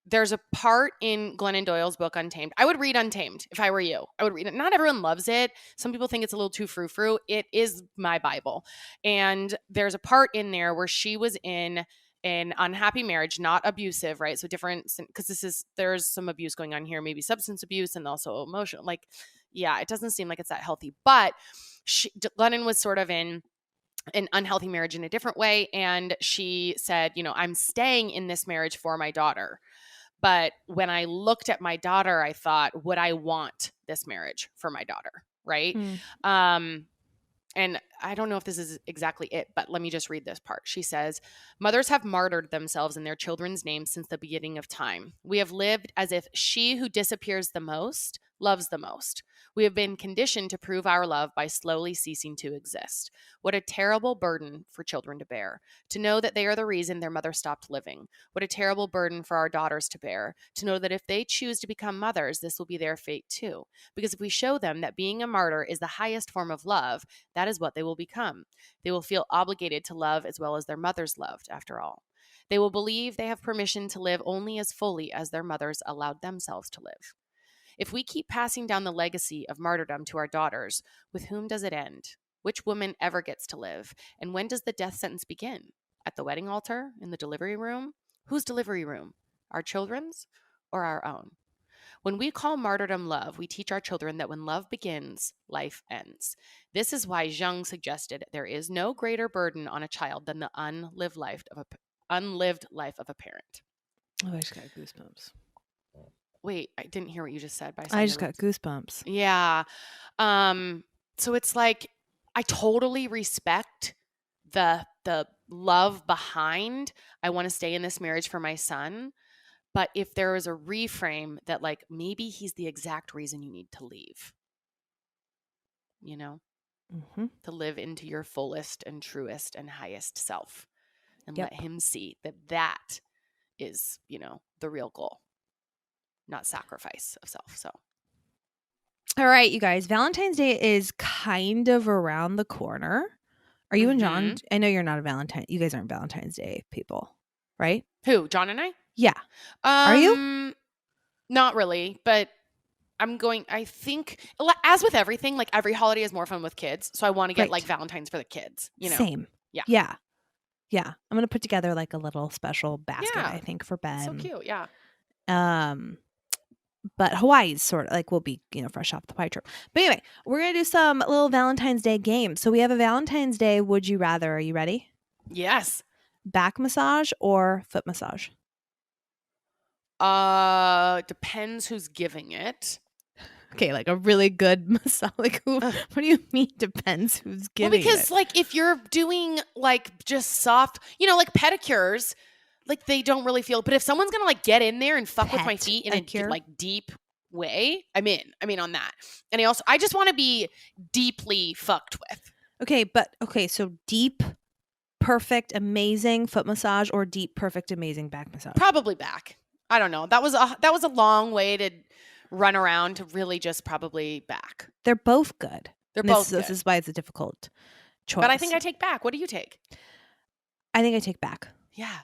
there's a part in Glennon Doyle's book, Untamed. I would read Untamed if I were you. I would read it. Not everyone loves it. Some people think it's a little too frou-frou. It is my Bible. And there's a part in there where she was in an unhappy marriage, not abusive, right? So different, because there's some abuse going on here, maybe substance abuse and also emotional. Like, yeah, it doesn't seem like it's that healthy. But Glennon was sort of in an unhealthy marriage in a different way. And she said, I'm staying in this marriage for my daughter. But when I looked at my daughter, I thought, would I want this marriage for my daughter? Right. And I don't know if this is exactly it, but let me just read this part. She says, mothers have martyred themselves in their children's names since the beginning of time. We have lived as if she who disappears the most loves the most. We have been conditioned to prove our love by slowly ceasing to exist. What a terrible burden for children to bear, to know that they are the reason their mother stopped living. What a terrible burden for our daughters to bear, to know that if they choose to become mothers, this will be their fate too. Because if we show them that being a martyr is the highest form of love, that is what they will become. They will feel obligated to love as well as their mothers loved, after all. They will believe they have permission to live only as fully as their mothers allowed themselves to live. If we keep passing down the legacy of martyrdom to our daughters, with whom does it end? Which woman ever gets to live? And when does the death sentence begin? At the wedding altar? In the delivery room? Whose delivery room? Our children's or our own? When we call martyrdom love, we teach our children that when love begins, life ends. This is why Jung suggested there is no greater burden on a child than the unlived life of a parent. Oh, I just got goosebumps. Wait, I didn't hear what you just said. I just got goosebumps. Yeah. So it's like I totally respect the love behind I want to stay in this marriage for my son. But if there is a reframe that like maybe he's the exact reason you need to leave, you know, to live into your fullest and truest and highest self and let him see that that is, you know, the real goal, not sacrifice of self. So. All right, you guys, Valentine's Day is kind of around the corner. Are you and John? I know you're not a Valentine. You guys aren't Valentine's Day people, right? Who? John and I? Yeah. Are you? Not really, but I think, as with everything, like every holiday is more fun with kids. So I want to get like Valentine's for the kids, you know? Same. Yeah. Yeah. Yeah. I'm going to put together like a little special basket, I think, for Ben. So cute. Yeah. But Hawaii's sort of like we'll be, you know, fresh off the pie trip. But anyway, we're going to do some little Valentine's Day games. So we have a Valentine's Day Would You Rather. Are you ready? Yes. Back massage or foot massage? Depends who's giving it. Okay, like a really good massage. Like who? What do you mean? Depends who's giving it. Well, because like if you're doing like just soft, you know, like pedicures, like they don't really feel. But if someone's gonna like get in there and fuck with my feet in a like deep way, I'm in. On that. And I just want to be deeply fucked with. Okay, so deep, perfect, amazing foot massage or deep, perfect, amazing back massage? Probably back. I don't know. That was a long way to run around to really just probably back. They're both good. This is why it's a difficult choice. But I think I take back. What do you take? I think I take back. Yeah.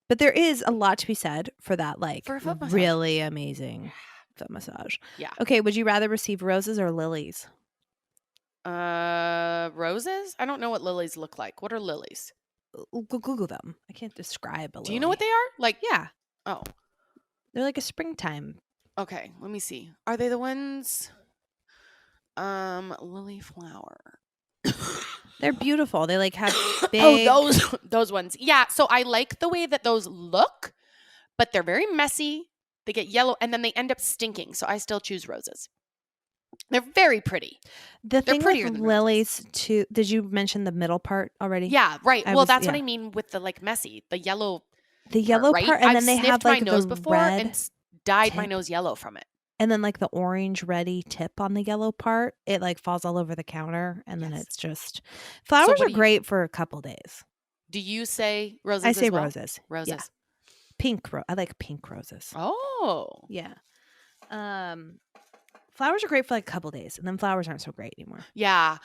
But there is a lot to be said for that, like for a foot massage. Really amazing foot massage. Yeah. Okay, would you rather receive roses or lilies? Roses? I don't know what lilies look like. What are lilies? Google them. I can't describe a lily. Do you know what they are? Like, yeah. Oh. They're like a springtime. Okay, let me see. Are they the ones? Lily flower. They're beautiful. They like have big. Oh, those ones. Yeah. So I like the way that those look, but they're very messy. They get yellow and then they end up stinking. So I still choose roses. They're very pretty. They're prettier with lilies too. Did you mention the middle part already? Yeah, right. That's what I mean with the like messy, the yellow. The yellow part, right? And I've then they have like my nose the before red and dyed tip. my nose yellow from it. And then like the orange reddy tip on the yellow part, it like falls all over the counter, and then it's just flowers are great for a couple days. Do you say roses? I say roses. Roses. Yeah. Pink. I like pink roses. Oh, yeah. Flowers are great for like a couple days, and then flowers aren't so great anymore. Yeah.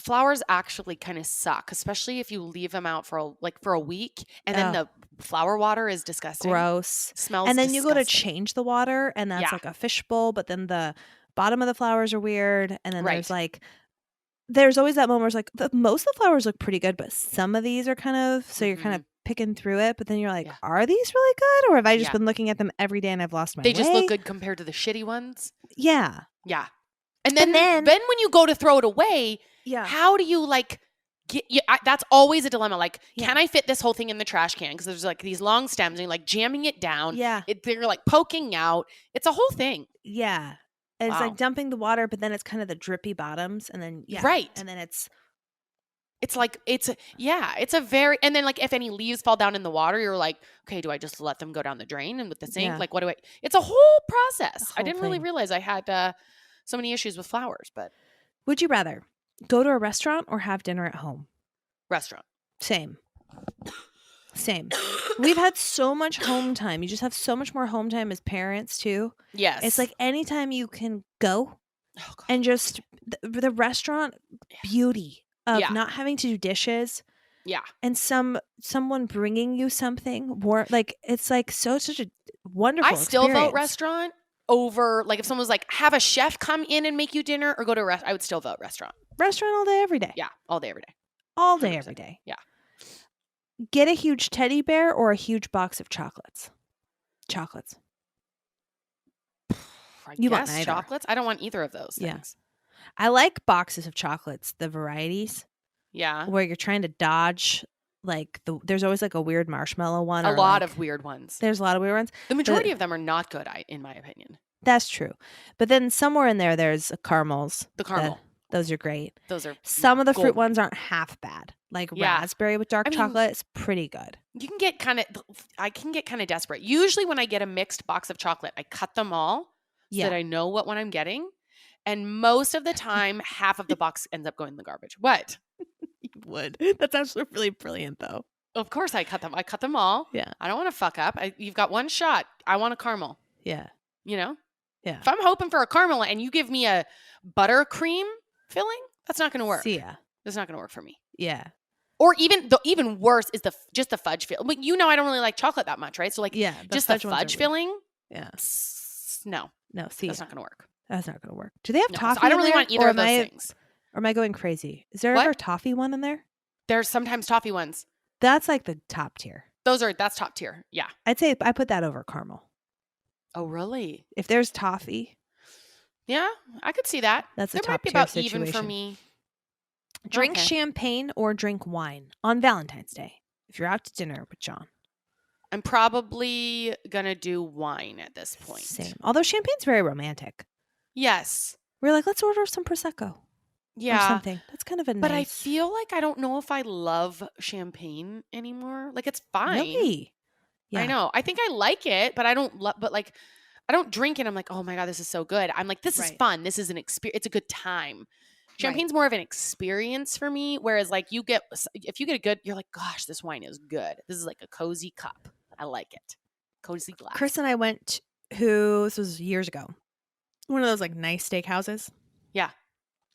Flowers actually kind of suck, especially if you leave them out for a week, and then the flower water is disgusting. Gross. Smells and then disgusting. you go to change the water, and that's like a fishbowl, but then the bottom of the flowers are weird, and then there's always that moment where it's like most of the flowers look pretty good, but some of these are kind of you're kind of picking through it, but then you're like, are these really good, or have I just been looking at them every day and I've lost my way? They just look good compared to the shitty ones. Yeah. Yeah. And then when you go to throw it away, how do you like get? That's always a dilemma. Like, can I fit this whole thing in the trash can? Because there's like these long stems, and you're like jamming it down. Yeah, they're like poking out. It's a whole thing. Yeah, and it's like dumping the water, but then it's kind of the drippy bottoms, and then right, and then it's like it's a very, and then like if any leaves fall down in the water, you're like, okay, do I just let them go down the drain and with the sink? Like, what do I? It's a whole process. I didn't really realize I had so many issues with flowers. But would you rather go to a restaurant or have dinner at home? Restaurant. Same. We've had so much home time. You just have so much more home time as parents too. Yes. It's like anytime you can go and just the restaurant beauty of not having to do dishes. Yeah. And someone bringing you something more like it's like such a wonderful I still vote restaurant over like if someone was like have a chef come in and make you dinner or go to a restaurant. I would still vote restaurant. Restaurant all day every day. Yeah, all day every day. All day every day. Yeah. Get a huge teddy bear or a huge box of chocolates. Chocolates. I You want guess neither. chocolates. I don't want either of those Yeah. things. I like boxes of chocolates, the varieties, Yeah. where you're trying to dodge, like, there's always like a weird marshmallow one. A or lot like, of weird ones. There's a lot of weird ones. The majority of them are not good, in my opinion. That's true. But then somewhere in there's caramels. The caramel. Those are great. Those are Some of the fruit golden. ones aren't half bad. Like Yeah. raspberry with dark chocolate is pretty good. You can get I can get kind of desperate. Usually when I get a mixed box of chocolate, I cut them all so that I know what one I'm getting. And most of the time, half of the box ends up going in the garbage. What? You would. That's actually really brilliant, though. Of course I cut them. I cut them all. Yeah. I don't want to fuck up. You've got one shot. I want a caramel. Yeah. You know? Yeah. If I'm hoping for a caramel and you give me a buttercream filling, that's not going to work. See ya. That's not going to work for me. Yeah. Or even worse is just the fudge filling. But you know I don't really like chocolate that much, right? So like just the fudge filling. Yeah. No. No, see That's ya. not going to work. That's not going to work. Do they have toffee? So I don't in really there, want either of those things. Or am I going crazy? Is there What? ever a toffee one in there? There's sometimes toffee ones. That's like the top tier. That's top tier. Yeah. I'd say I put that over caramel. Oh, really? If there's toffee. Yeah, I could see that. That's a top might be tier about situation. even for me. Drink Okay. champagne or drink wine on Valentine's Day if you're out to dinner with John. I'm probably going to do wine at this point. Same. Although champagne's very romantic. Yes. We're like, let's order some Prosecco. Yeah. Or something. That's kind of a But nice. I feel like I don't know if I love champagne anymore. Like it's fine. Really? Yeah. I know. I think I like it, but I don't but like I don't drink it. I'm like, oh my God, this is so good. I'm like, this is fun. This is an experience. It's a good time. Champagne's more of an experience for me. Whereas like if you get a good, you're like, gosh, this wine is good. This is like a cozy cup. I like it. Cozy glass. Chris and I went this was years ago. One of those like nice steakhouses. Yeah.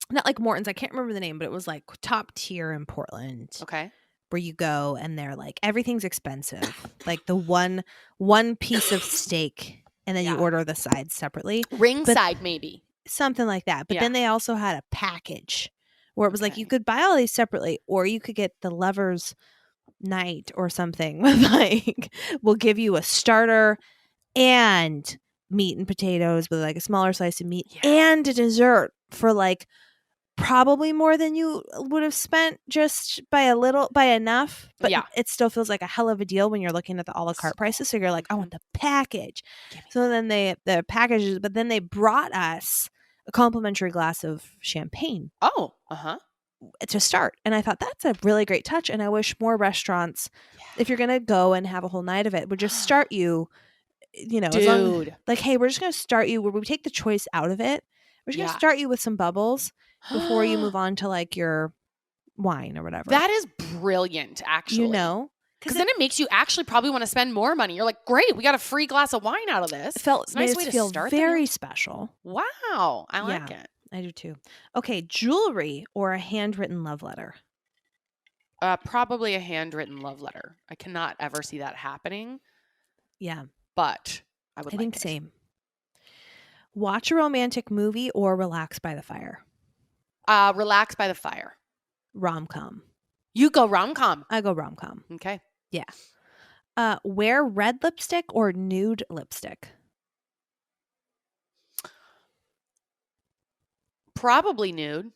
Not like Morton's. I can't remember the name, but it was like top tier in Portland. Okay. Where you go and they're like, everything's expensive. Like the one piece of steak and then you order the sides separately. Ringside maybe. Something like that. But then they also had a package where it was like you could buy all these separately or you could get the lover's night or something. Like we'll give you a starter and meat and potatoes with like a smaller slice of meat and a dessert for like probably more than you would have spent just by enough, but it still feels like a hell of a deal when you're looking at the a la carte prices. So you're like, I want the package. So then the packages, but then they brought us a complimentary glass of champagne. Oh, to start. And I thought that's a really great touch. And I wish more restaurants, if you're going to go and have a whole night of it, would just start you, dude. Like, hey, we're just going to start you where we take the choice out of it. We're just going to start you with some bubbles before you move on to like your wine or whatever. That is brilliant, actually. Because then it makes you actually probably want to spend more money. You're like, great, we got a free glass of wine out of this. It's a nice way to start. Very special. Wow, I like it. I do too. Okay, jewelry or a handwritten love letter? Probably a handwritten love letter. I cannot ever see that happening. Yeah, but I think same. Watch a romantic movie or relax by the fire? Relax by the fire. Rom-com. You go rom-com. I go rom-com. Okay. Yeah. Wear red lipstick or nude lipstick? Probably nude.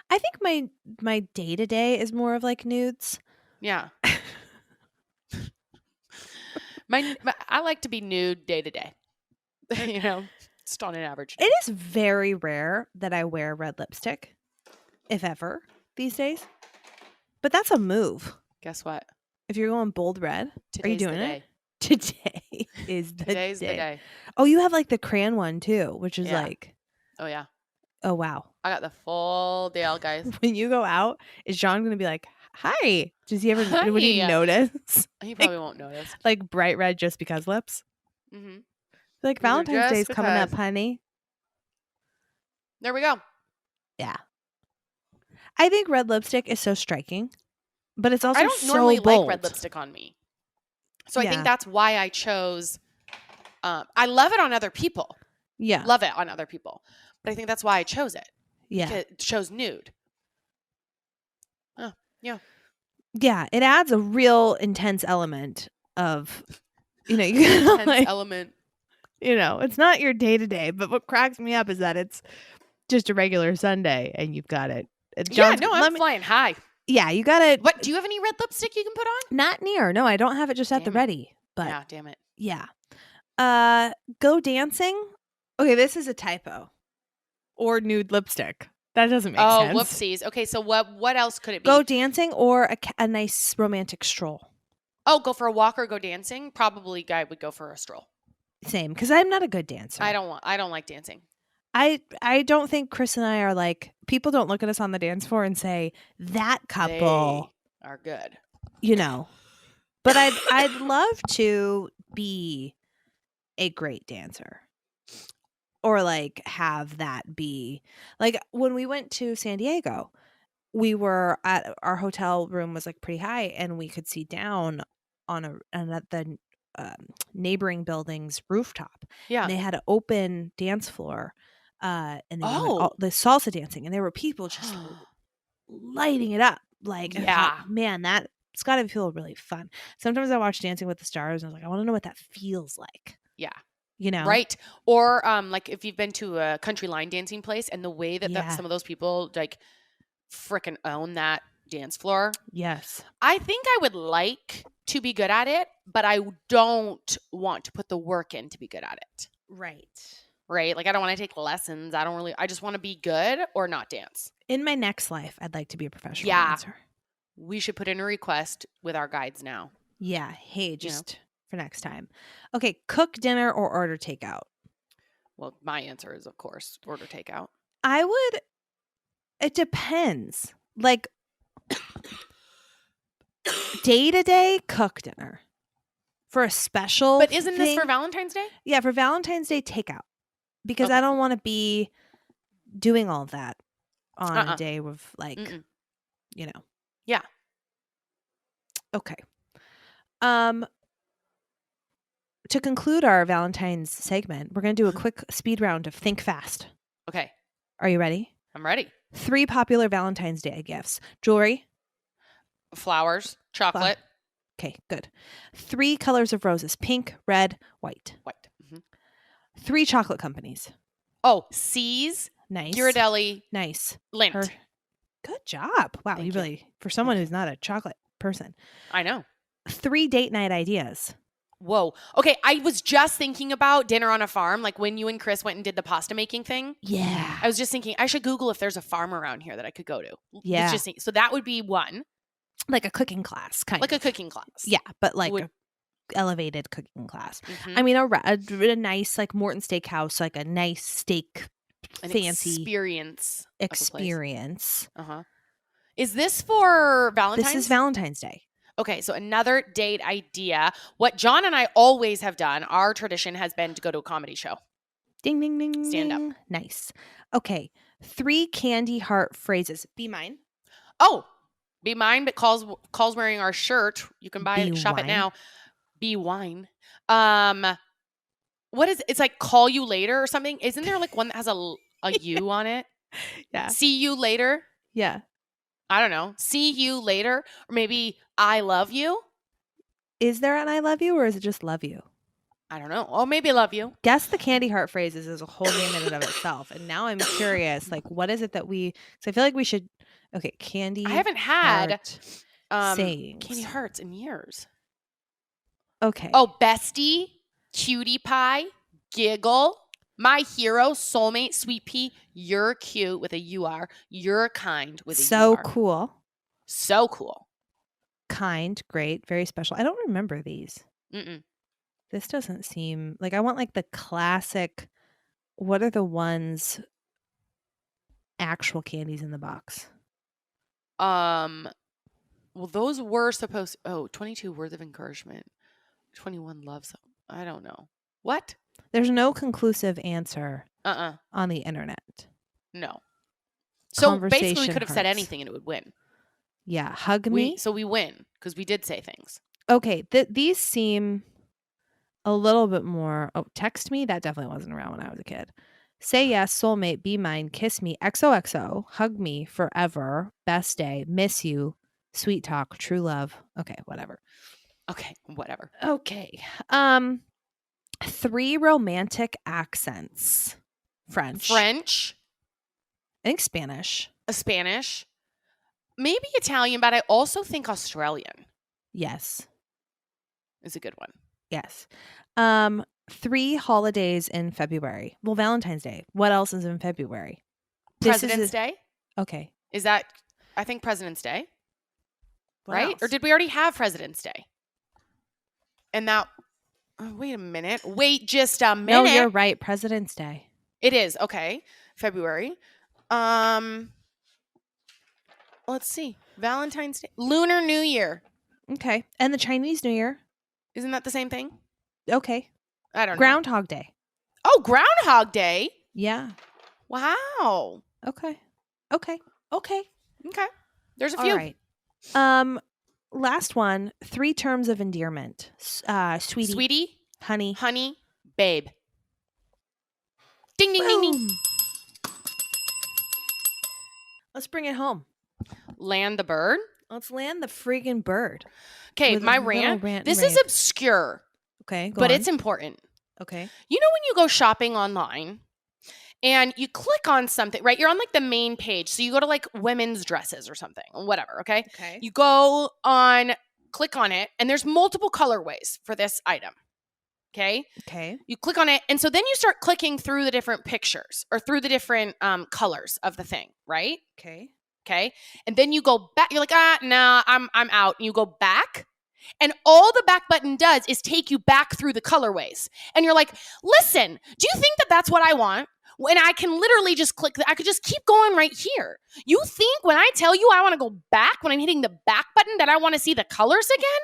I think my day-to-day is more of like nudes. Yeah. I like to be nude day to day. Just on an average day. It is very rare that I wear red lipstick, if ever, these days. But that's a move. Guess what? If you're going bold red, are you doing it? Today is the Today's the day. Oh, you have like the crayon one too, which is like. Oh, yeah. Oh, wow. I got the full deal, guys. When you go out, is John going to be like, hi? Does he ever, would he notice? He probably won't notice. Like bright red just because lips? Mm-hmm. Like Valentine's Day is coming up, honey. There we go. Yeah. I think red lipstick is so striking, but it's also I don't normally like red lipstick on me. So I think that's why I chose, I love it on other people. Yeah. Love it on other people. But I think that's why I chose it. Yeah. It chose nude. Oh, yeah. Yeah, it adds a real intense element of, you know, you Intense like, element. you know, it's not your day to day. But what cracks me up is that it's just a regular Sunday and you've got it. John's, I'm flying high. Yeah, you got it. What, do you have any red lipstick you can put on? Not near. No, I don't have it just at the Damn it. ready. But Yeah, damn it. yeah. Go dancing. Okay, this is a typo. Or nude lipstick. That doesn't make sense. Oh, whoopsies. Okay, so what else could it be? Go dancing or a nice romantic stroll. Oh, go for a walk or go dancing? Probably guy would go for a stroll. Same, because I'm not a good dancer. I don't like dancing. I don't think Chris and I are like, people don't look at us on the dance floor and say, that couple they are good. You know. But I'd love to be a great dancer. Or like have that be like when we went to San Diego, we were at our hotel room was like pretty high and we could see down on the neighboring building's rooftop. Yeah. And they had an open dance floor. And they were the salsa dancing and there were people just lighting it up. Like, yeah, man, it's got to feel really fun. Sometimes I watch Dancing with the Stars and I was like, I want to know what that feels like. Yeah. You know? Right. Or like if you've been to a country line dancing place and the way that some of those people like frickin' own that dance floor. Yes. I think I would like to be good at it, but I don't want to put the work in to be good at it. Right. Right? Like I don't want to take lessons. I just want to be good or not dance. In my next life, I'd like to be a professional dancer. We should put in a request with our guides now. Yeah. Hey, just for next time. Okay, cook dinner or order takeout? Well, my answer is, of course, order takeout. It depends. Like, day-to-day, cook dinner. For a special But isn't this for Valentine's Day? Yeah, for Valentine's Day, takeout. Because I don't want to be doing all of that on a day of, like, you know. Yeah. Okay. To conclude our Valentine's segment, we're going to do a quick speed round of Think Fast. Okay. Are you ready? I'm ready. 3 popular Valentine's Day gifts. Jewelry. Flowers. Chocolate. Okay, good. 3 colors of roses. Pink, red, white. White. Mm-hmm. 3 chocolate companies. Oh, C's. Nice. Ghirardelli. Nice. Lindt. Good job. Wow, you really, for someone who's not a chocolate person. I know. 3 date night ideas. Whoa. Okay, I was just thinking about dinner on a farm, like when you and Chris went and did the pasta making thing. Yeah. I was just thinking I should Google if there's a farm around here that I could go to. Yeah. So that would be one. Like a cooking class, kind of. Like a cooking class. Yeah, but like a elevated cooking class. Mm-hmm. I mean, a nice, like Morton Steakhouse, like a nice steak, fancy experience. Uh-huh. Is this for Valentine's? This is Valentine's Day. Okay, so another date idea. What John and I always have done, our tradition has been to go to a comedy show. Ding, ding, ding. Stand up. Nice. Okay. 3 candy heart phrases. Be mine. Oh, be mine, but calls wearing our shirt. You can buy it, shop it now. Be wine. What is it? It's like call you later or something. Isn't there like one that has a U on it? Yeah. See you later. Yeah. I don't know. See you later. Or maybe I love you. Is there an I love you or is it just love you? I don't know. Oh, maybe love you. Guess the candy heart phrases is a whole name in and of itself. And now I'm curious, like, what is it that so I feel like we should, okay, candy I haven't had sayings. candy hearts in years. Okay. Oh, bestie, cutie pie, giggle, my hero, soulmate, sweet pea, you're cute with a U-R, you're kind with a So U-R. cool. So cool. Kind, great, very special. I don't remember these. Mm-mm. This doesn't seem like I want like the classic. What are the ones? Actual candies in the box. Well, those were supposed. 22 words of encouragement. 21 loves. I don't know. What? There's no conclusive answer. On the internet. No. So basically, we could have said anything and it would win. Yeah, hug me. So we win because we did say things. Okay, these seem a little bit more. Oh, text me? That definitely wasn't around when I was a kid. Say yes, soulmate, be mine, kiss me, XOXO, hug me, forever, best day, miss you, Sweet talk, true love. Okay, whatever. Okay, whatever. Okay. 3 romantic accents. French. I think Spanish. Spanish. Maybe Italian, but I also think Australian. Yes. Is a good one. Yes. 3 holidays in February. Well, Valentine's Day. What else is in February? President's Day? Okay. Is that, I think President's Day. What right? else? Or did we already have President's Day? And that, wait a minute. Wait just a minute. No, you're right. President's Day. It is. Okay. February. Let's see. Valentine's Day. Lunar New Year. Okay. And the Chinese New Year. Isn't that the same thing? Okay. I don't know. Groundhog Day. Oh, Groundhog Day. Yeah. Wow. Okay. There's a few. All right. Last one. 3 terms of endearment. Sweetie. Honey. Babe. Ding, ding, ding, ding. Let's bring it home. Land the bird. Let's land the friggin' bird. Okay, With my a little rant. rant This and is rave. obscure, Okay, but it's important. Okay. You know when you go shopping online and you click on something, right? You're on like the main page. So you go to like women's dresses or something, whatever, okay? Okay. You go on, click on it, and there's multiple colorways for this item. Okay? Okay. You click on it, and so then you start clicking through the different pictures or through the different colors of the thing, right? Okay. Okay. And then you go back. You're like, nah, I'm out. And you go back. And all the back button does is take you back through the colorways. And you're like, listen, do you think that that's what I want? When I can literally just click, I could just keep going right here. You think when I tell you I want to go back, when I'm hitting the back button, that I want to see the colors again?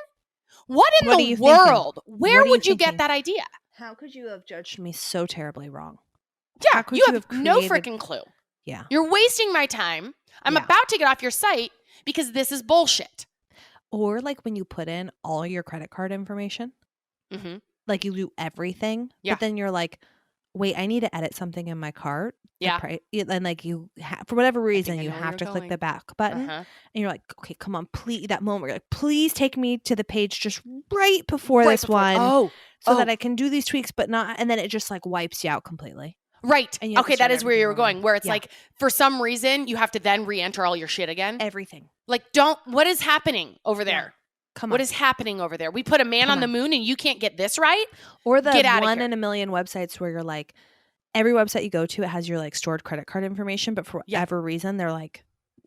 What in the world? Where would you get that idea? How could you have judged me so terribly wrong? Yeah, you have no freaking clue. Yeah. You're wasting my time. I'm about to get off your site because this is bullshit. Or like when you put in all your credit card information, like you do everything, but then you're like, wait, I need to edit something in my cart. Yeah. And like you, for whatever reason, you have to click the back button. And you're like, okay, come on, please. That moment where you're like, please take me to the page just right before this one. So that I can do these tweaks, but not. And then it just like wipes you out completely. Right. Okay, that is where you were going, where it's like, for some reason, you have to then re-enter all your shit again. Everything. Like, what is happening over there? Come on. What is happening over there? We put a man on the moon and you can't get this right? Or the 1 in a million websites where you're like, every website you go to, it has your like stored credit card information, but for whatever reason, they're like,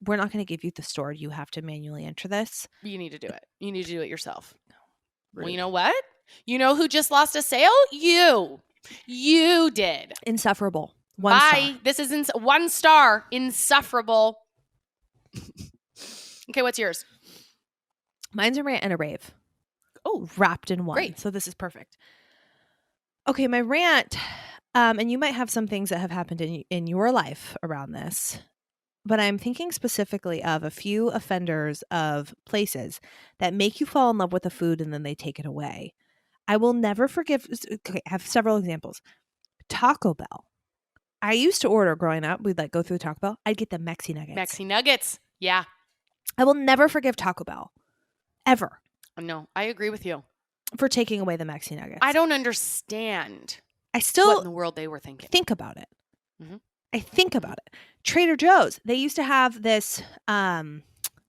we're not going to give you the stored. You have to manually enter this. You need to do it. You need to do it yourself. No. Well, you know what? You know who just lost a sale? You did. Insufferable. Bye. This is 1 star. Insufferable. Okay, what's yours? Mine's a rant and a rave. Oh, wrapped in one. Great. So this is perfect. Okay, my rant, and you might have some things that have happened in your life around this, but I'm thinking specifically of a few offenders of places that make you fall in love with the food and then they take it away. I will never forgive. Okay, I have several examples. Taco Bell. I used to order growing up. We'd like go through Taco Bell. I'd get the Mexi Nuggets. Mexi Nuggets. Yeah. I will never forgive Taco Bell. Ever. No, I agree with you. For taking away the Mexi Nuggets. I don't understand. I still what in the world they were thinking. Think about it. I think about it. Trader Joe's. They used to have this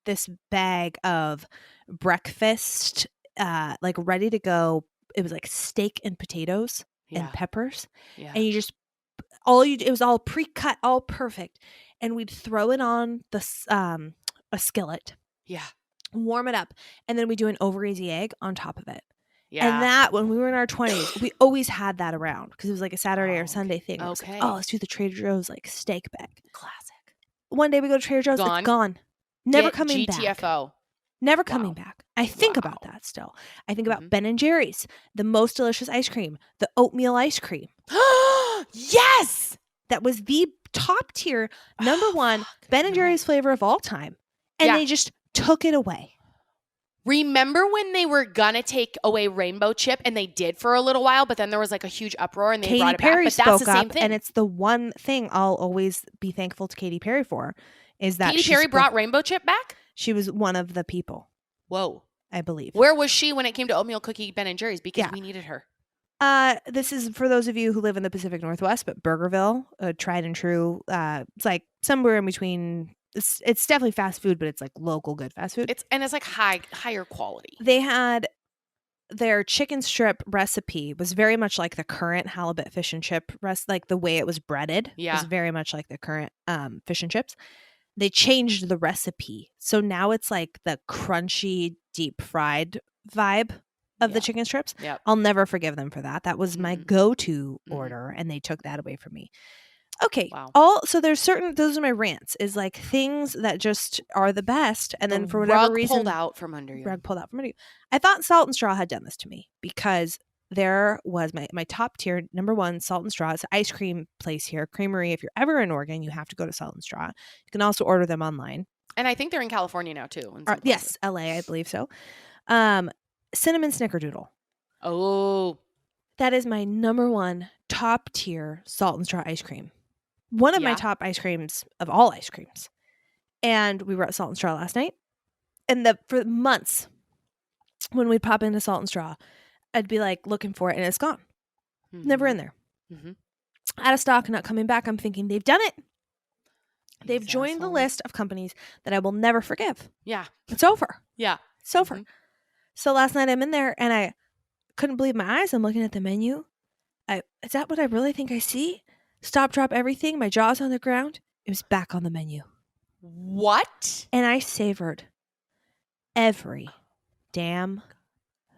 this bag of breakfast, like ready to go. It was like steak and potatoes and peppers. Yeah. And you just it was all pre-cut, all perfect. And we'd throw it on the a skillet. Yeah. Warm it up. And then we do an over easy egg on top of it. Yeah. And that, when we were in our 20s, we always had that around because it was like a Saturday or Sunday thing. Okay. Like, let's do the Trader Joe's like steak bag. Classic. One day we go to Trader Joe's, it's gone. Never coming back. GTFO. Never coming back. I think about that still. I think about Ben & Jerry's, the most delicious ice cream, the oatmeal ice cream. Yes! That was the top tier, number one, Ben & Jerry's flavor of all time. And they just took it away. Remember when they were gonna take away Rainbow Chip and they did for a little while, but then there was like a huge uproar and they brought it back. But that's the same thing. And it's the one thing I'll always be thankful to Katy Perry for is that Katy Perry brought Rainbow Chip back? She was one of the people, Whoa. I believe. Where was she when it came to oatmeal cookie Ben and Jerry's? Because Yeah. we needed her. This is for those of you who live in the Pacific Northwest, but Burgerville, tried and true. It's like somewhere in between. It's definitely fast food, but it's like local good fast food. It's like higher quality. They had their chicken strip recipe was very much like the current halibut fish and chip like the way it was breaded was very much like the current fish and chips. They changed the recipe, so now it's like the crunchy, deep fried vibe of the chicken strips. Yep. I'll never forgive them for that. That was my go-to order, and they took that away from me. Okay. Wow. So there's those are my rants, is like things that just are the best, and then for whatever reason, rug pulled out from under you. I thought Salt and Straw had done this to me, because there was my top tier number one, Salt and Straw. It's an ice cream place here, creamery. If you're ever in Oregon, you have to go to Salt and Straw. You can also order them online. And I think they're in California now too. Yes, LA, I believe so. Cinnamon Snickerdoodle. Oh. That is my number one top tier Salt and Straw ice cream. One of my top ice creams of all ice creams. And we were at Salt and Straw last night. And for months, when we'd pop into Salt and Straw, I'd be like looking for it, and it's gone. Never in there. Out of stock, not coming back. I'm thinking they've done it. They've joined the list of companies that I will never forgive. Yeah. It's over. Yeah. It's over. So last night I'm in there, and I couldn't believe my eyes. I'm looking at the menu. Is that what I really think I see? Stop, drop everything. My jaw's on the ground. It was back on the menu. What? And I savored every damn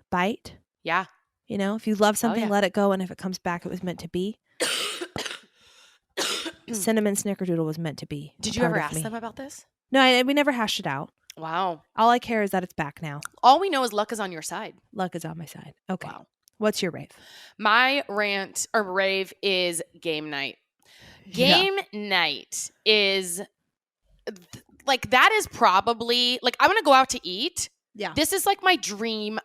bite. Yeah. You know, if you love something, let it go. And if it comes back, it was meant to be. Cinnamon Snickerdoodle was meant to be. Did you ever ask them about this? No, we never hashed it out. Wow. All I care is that it's back now. All we know is luck is on your side. Luck is on my side. Okay. Wow. What's your rave? My rant or rave is game night. Game night is like, that is probably like, I want to go out to eat. Yeah. This is like my dream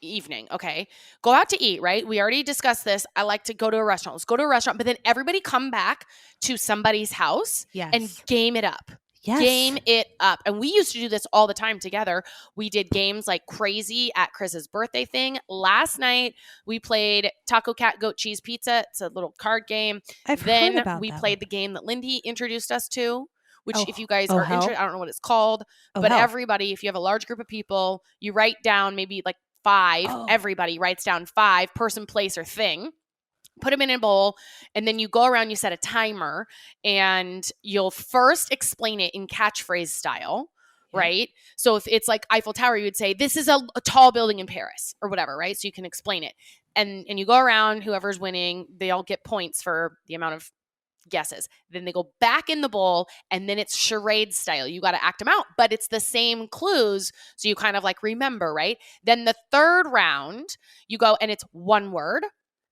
evening. Okay. Go out to eat, right? We already discussed this. I like to go to a restaurant. Let's go to a restaurant, but then everybody come back to somebody's house and game it up. Yes. Game it up. And we used to do this all the time together. We did games like crazy at Chris's birthday thing. Last night, we played Taco Cat Goat Cheese Pizza. It's a little card game. I've heard about we that played one. the game that Lindy introduced us to, which if you guys are interested, I don't know what it's called, but hell. everybody, if you have a large group of people, you write down maybe like 5. Everybody writes down 5, person, place, or thing. Put them in a bowl, and then you go around, you set a timer, and you'll first explain it in catchphrase style, right? So if it's like Eiffel Tower, you would say, this is a tall building in Paris or whatever, right? So you can explain it. And you go around, whoever's winning, they all get points for the amount of guesses. Then they go back in the bowl, and then it's charade style. You got to act them out, but it's the same clues. So you kind of like remember, right? Then the third round, you go, and it's one word.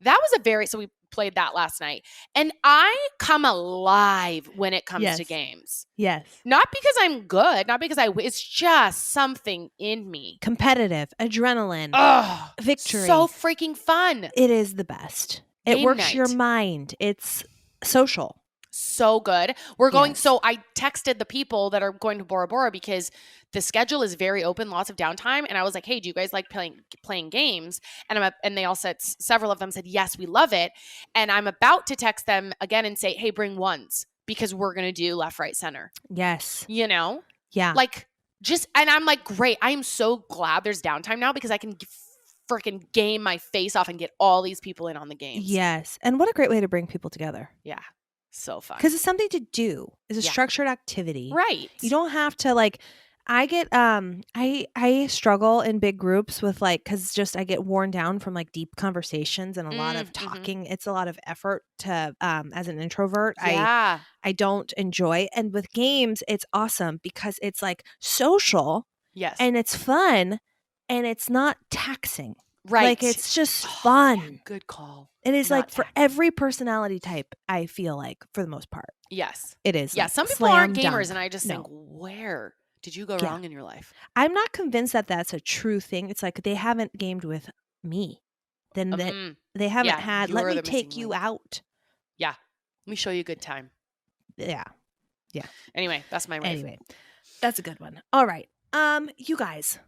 That was so we played that last night. And I come alive when it comes to games. Yes. Not because I'm good, not because it's just something in me. Competitive, adrenaline, victory. So freaking fun. It is the best. It works your mind. It's social. So good. We're going, so I texted the people that are going to Bora Bora because the schedule is very open, lots of downtime. And I was like, hey, do you guys like playing games? And they all said, several of them said, yes, we love it. And I'm about to text them again and say, hey, bring ones because we're going to do left, right, center. Yes. You know? Yeah. Like and I'm like, great. I am so glad there's downtime now because I can freaking game my face off and get all these people in on the games. Yes. And what a great way to bring people together. Yeah. So fun. Because it's something to do. It's a structured activity. Right. You don't have to like, I get, I struggle in big groups with like, cause just, I get worn down from like deep conversations and a lot of talking. It's a lot of effort to, as an introvert, I don't enjoy. And with games, it's awesome because it's like social. Yes. And it's fun and it's not taxing. Right. Like it's just fun. Yeah, good call. It is like for every personality type, I feel like for the most part. Yes. It is. Yeah. Like some people aren't gamers and I just think, where did you go wrong in your life? I'm not convinced that that's a true thing. It's like they haven't gamed with me. Then that they haven't had, let me take you out. Yeah. Let me show you a good time. Yeah. Yeah. Anyway, that's my rave. Anyway, that's a good one. All right. You guys,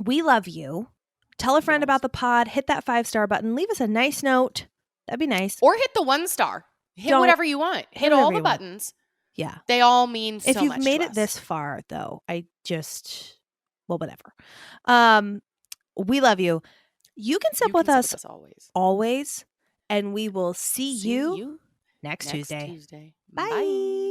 we love you. Tell a friend about the pod. Hit that 5-star button. Leave us a nice note. That'd be nice. Or hit the 1 star. Hit whatever you want. Hit all the buttons. Yeah. They all mean so much. If you've made it this far, though, whatever. We love you. You can sip with us always. And we will see you next Tuesday. Bye.